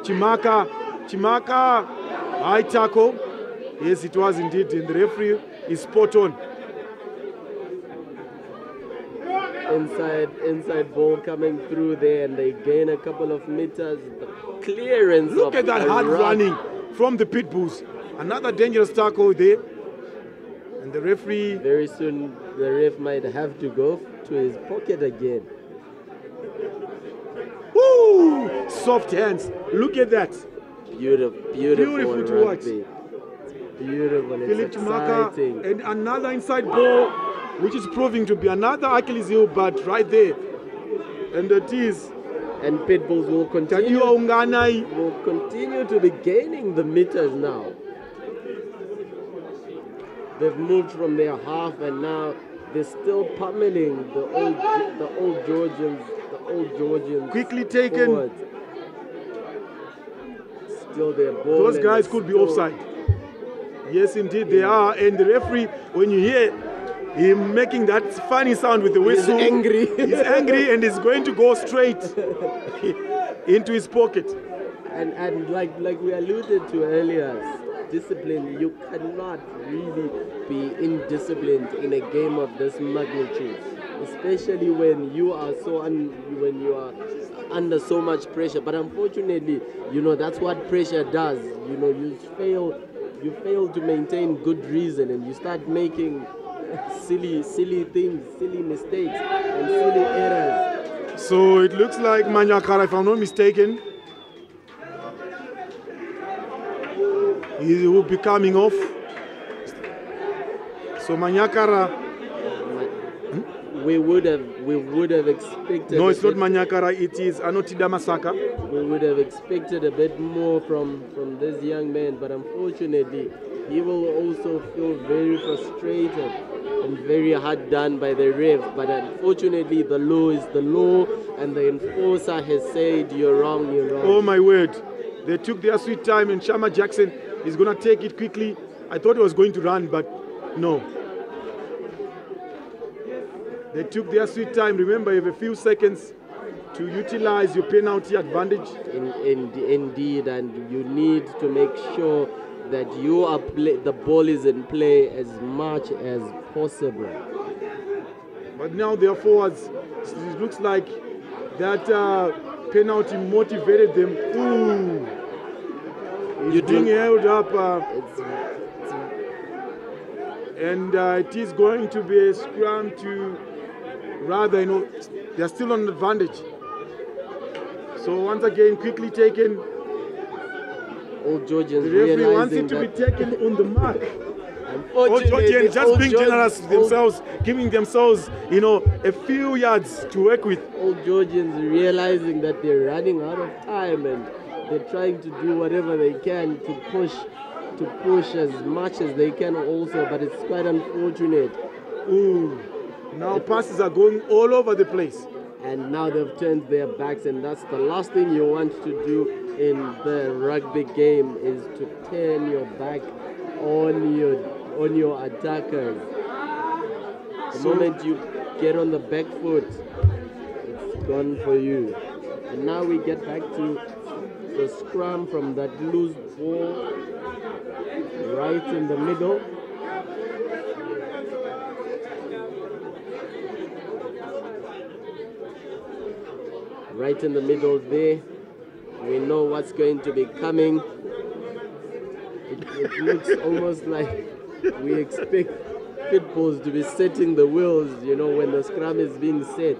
Chimaka, high tackle. Yes, it was indeed, and the referee is spot on. inside ball coming through there, and they gain a couple of meters. The clearance. Look at that hard running from the Pitbulls. Another dangerous tackle there. And the referee... Very soon the ref might have to go to his pocket again. Woo! Soft hands. Look at that. Beautiful to rugby. Beautiful. Philip It's Chumaka exciting. and another inside ball, which is proving to be another Achilles heel, but right there. And it is. And Pitbulls will continue to be gaining the meters now. They've moved from their half, and now they're still pummeling the old Georgians. Quickly taken. Forward. Still their ball. Those guys could be offside. Yes, indeed they are. And the referee, when you hear him making that funny sound with the whistle, he's angry. He's angry and he's going to go straight into his pocket. And like we alluded to earlier, discipline, you cannot really be indisciplined in a game of this magnitude, especially when you are when you are under so much pressure. But unfortunately, that's what pressure does. You fail to maintain good reason, and you start making silly things, silly mistakes, and silly errors. So it looks like Manyakara, if I'm not mistaken, he will be coming off. So Manyakara. We would have expected. No, it's not Manyakara. It is Anotida Masaka. We would have expected a bit more from this young man, but unfortunately, he will also feel very frustrated and very hard done by the ref. But unfortunately, the law is the law, and the enforcer has said you're wrong, you're wrong. Oh my word! They took their sweet time, and Shama Jackson is gonna take it quickly. I thought he was going to run, but no. They took their sweet time. Remember, you have a few seconds to utilize your penalty advantage. Indeed, and you need to make sure that the ball is in play as much as possible. But now their forwards, it looks like that penalty motivated them. Ooh, he's being held up, and it is going to be a scrum to. Rather, they're still on advantage. So once again, quickly taken. Old Georgians the referee wants it to be taken on the mark. Old Georgians just being generous to themselves, giving themselves, a few yards to work with. Old Georgians realizing that they're running out of time, and they're trying to do whatever they can to push as much as they can also, but it's quite unfortunate. Ooh. Now passes are going all over the place. And now they've turned their backs, and that's the last thing you want to do in the rugby game, is to turn your back on your attackers. The moment you get on the back foot, it's gone for you. And now we get back to the scrum from that loose ball right in the middle. Right in the middle there. We know what's going to be coming. It looks almost like we expect Pitbulls to be setting the wheels, when the scrum is being set.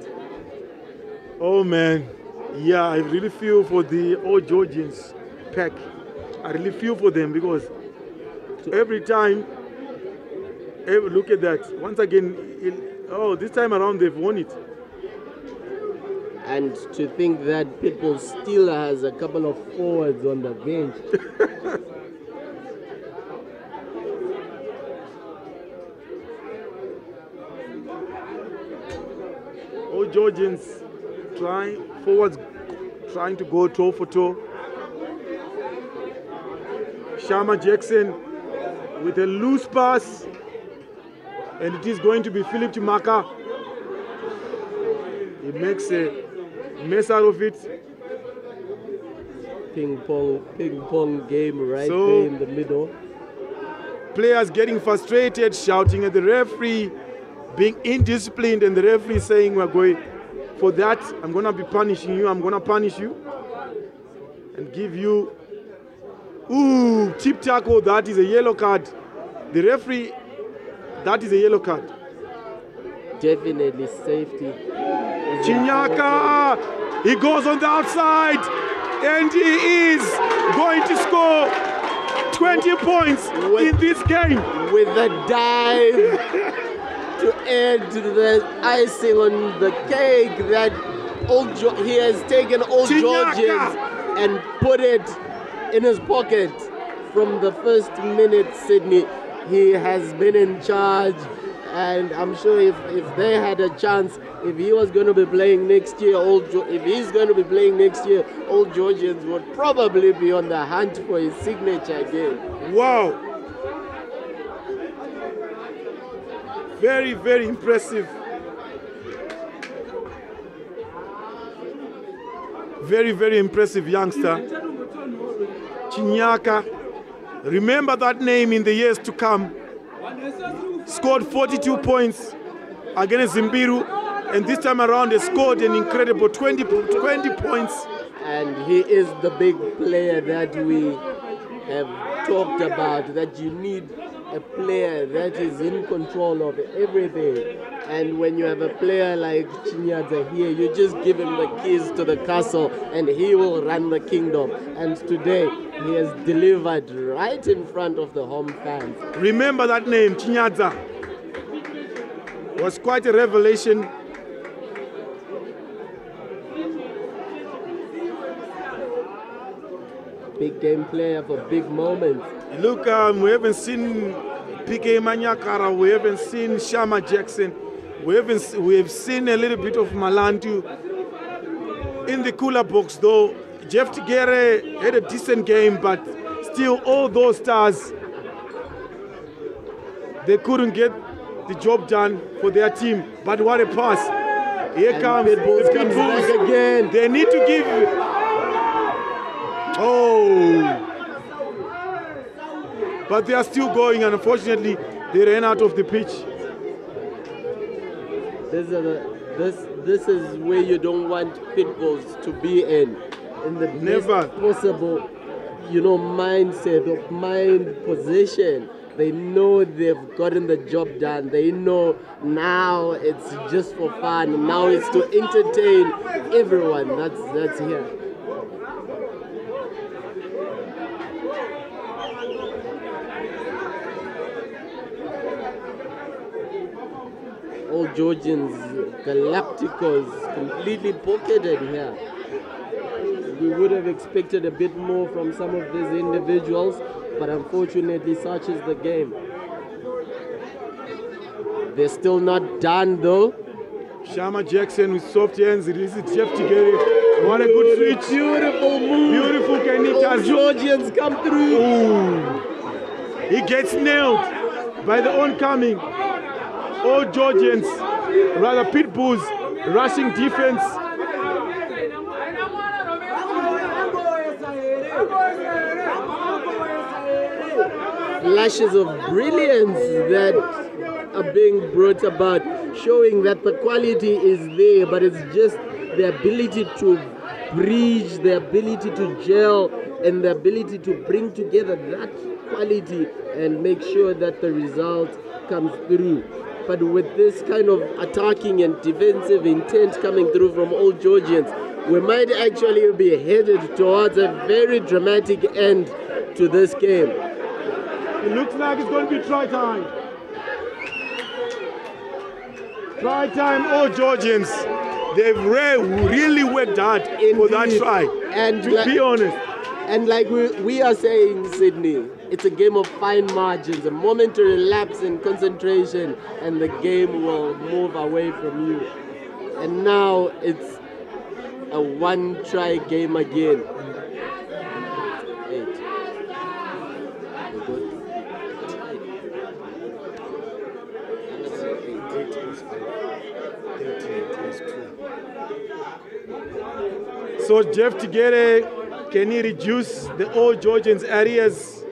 Oh man, yeah, I really feel for the Old Georgians pack. I really feel for them, because every time, look at that. Once again, this time around they've won it. And to think that Pitbull still has a couple of forwards on the bench. Old Georgians trying to go toe for toe. Shama Jackson with a loose pass, and it is going to be Philip Chumaka. He makes a mess out of it. Ping pong game right there in the middle. Players getting frustrated, shouting at the referee. being indisciplined, and the referee saying we're going for that. I'm going to be punishing you. I'm going to punish you and give you, ooh, tip tackle. That is a yellow card. The referee, that is a yellow card. Definitely safety. Chinyaka, he goes on the outside, and he is going to score 20 points in this game. With a dive to add the icing on the cake that he has taken Old Georgians and put it in his pocket from the first minute. Sydney, he has been in charge, and I'm sure if they had a chance, if he was going to be playing next year, Old Georgians would probably be on the hunt for his signature again. Wow. Very, very impressive. Very, very impressive youngster. Chinyaka. Remember that name in the years to come. Scored 42 points against Zimbiru, and this time around he scored an incredible 20 points. And he is the big player that we have talked about, that you need a player that is in control of everything. And when you have a player like Chinyadza here, you just give him the keys to the castle and he will run the kingdom. And today he has delivered right in front of the home fans. Remember that name, Chinyadza. Was quite a revelation. Big game player for big moments. Look, we haven't seen PK Manyakara, we haven't seen Shama Jackson, we have seen a little bit of Malantu in the cooler box, though. Jeff Tigere had a decent game, but still all those stars, they couldn't get the job done for their team. But what a pass. Here comes the Pitbulls back again. They need to give... Oh! But they are still going, and unfortunately, they ran out of the pitch. This is where you don't want Pitbulls to be in the best possible, mindset of mind position. They know they've gotten the job done. They know now it's just for fun. Now it's to entertain everyone that's here. Old Georgians, Galacticos, completely pocketed here. We would have expected a bit more from some of these individuals, but unfortunately such is the game. They're still not done though. Shama Jackson with soft hands, releases Jeff Tigere. What a good switch. Beautiful move. Beautiful Kenita. Old Georgians come through. Ooh. He gets nailed by the oncoming Old Georgians, rather Pitbulls, rushing defense. Flashes of brilliance that are being brought about, showing that the quality is there, but it's just the ability to bridge, the ability to gel, and the ability to bring together that quality and make sure that the result comes through. But with this kind of attacking and defensive intent coming through from Old Georgians, we might actually be headed towards a very dramatic end to this game. It looks like it's going to be try time. Try time, Old Georgians. They've really worked hard for that try, and to be honest. And like we are saying, Sydney, it's a game of fine margins, a momentary lapse in concentration, and the game will move away from you. And now it's a one-try game again. 8. So Jeff Tigere, can he reduce the Old Georgians areas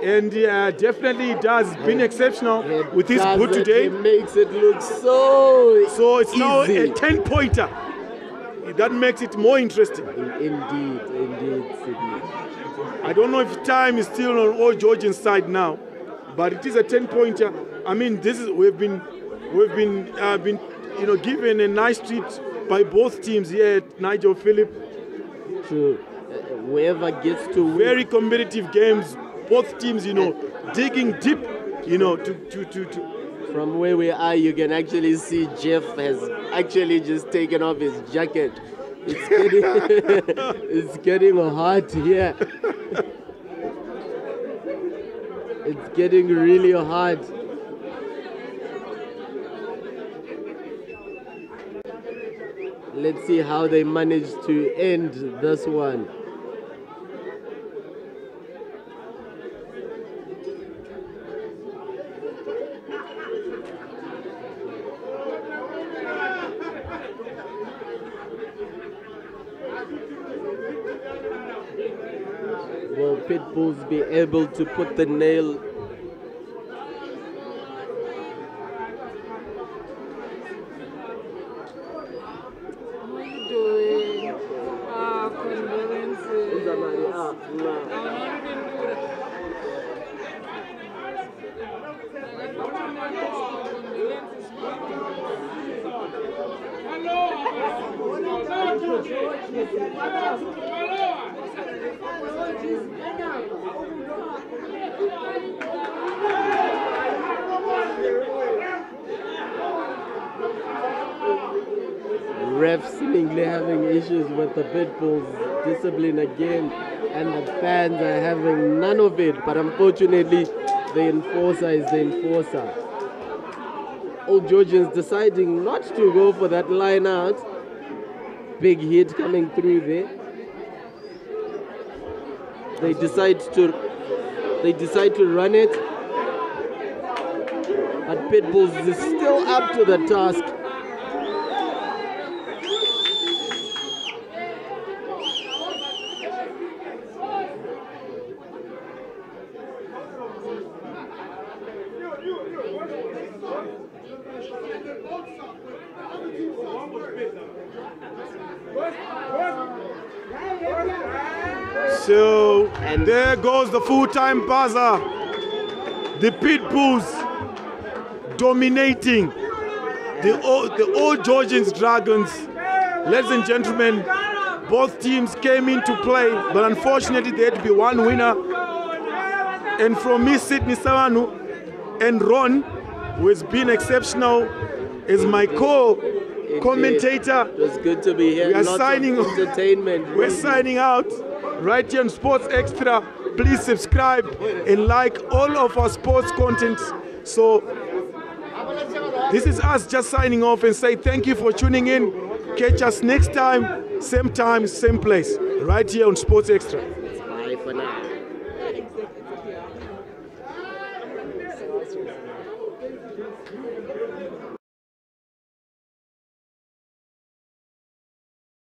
And definitely it has been exceptional with his boot today. It makes it look so So it's easy. now a 10-pointer. That makes it more interesting. Indeed, Sydney. I don't know if time is still on Old Georgians side now, but it is a 10-pointer. I mean, we've been given a nice treat by both teams here at Nigel Phillip. True. Whoever gets to win. Very competitive games. Both teams, digging deep, to. From where we are, you can actually see Jeff has actually just taken off his jacket. It's getting, it's getting hot here. It's getting really hot. Let's see how they manage to end this one. Will Pitbulls be able to put the nail? What are you doing? Condolences. No, you didn't do Refs seemingly having issues with the Pitbulls discipline again, and the fans are having none of it. But unfortunately, the enforcer is the enforcer. Old Georgians deciding not to go for that line out. Big hit coming through there. They decide to run it, but Pitbulls is still up to the task. So, and there goes the full-time buzzer. The Pitbulls dominating the Old Georgians Dragons. Ladies and gentlemen, both teams came into play, but unfortunately there had to be one winner. And from me, Sydney Sawanu, and Ron, who has been exceptional as my co-commentator. It was good to be here. We are signing entertainment. We're signing out right here on Sports Extra. Please subscribe and like all of our sports content. So this is us just signing off and say thank you for tuning in. Catch us next time, same place, right here on Sports Extra.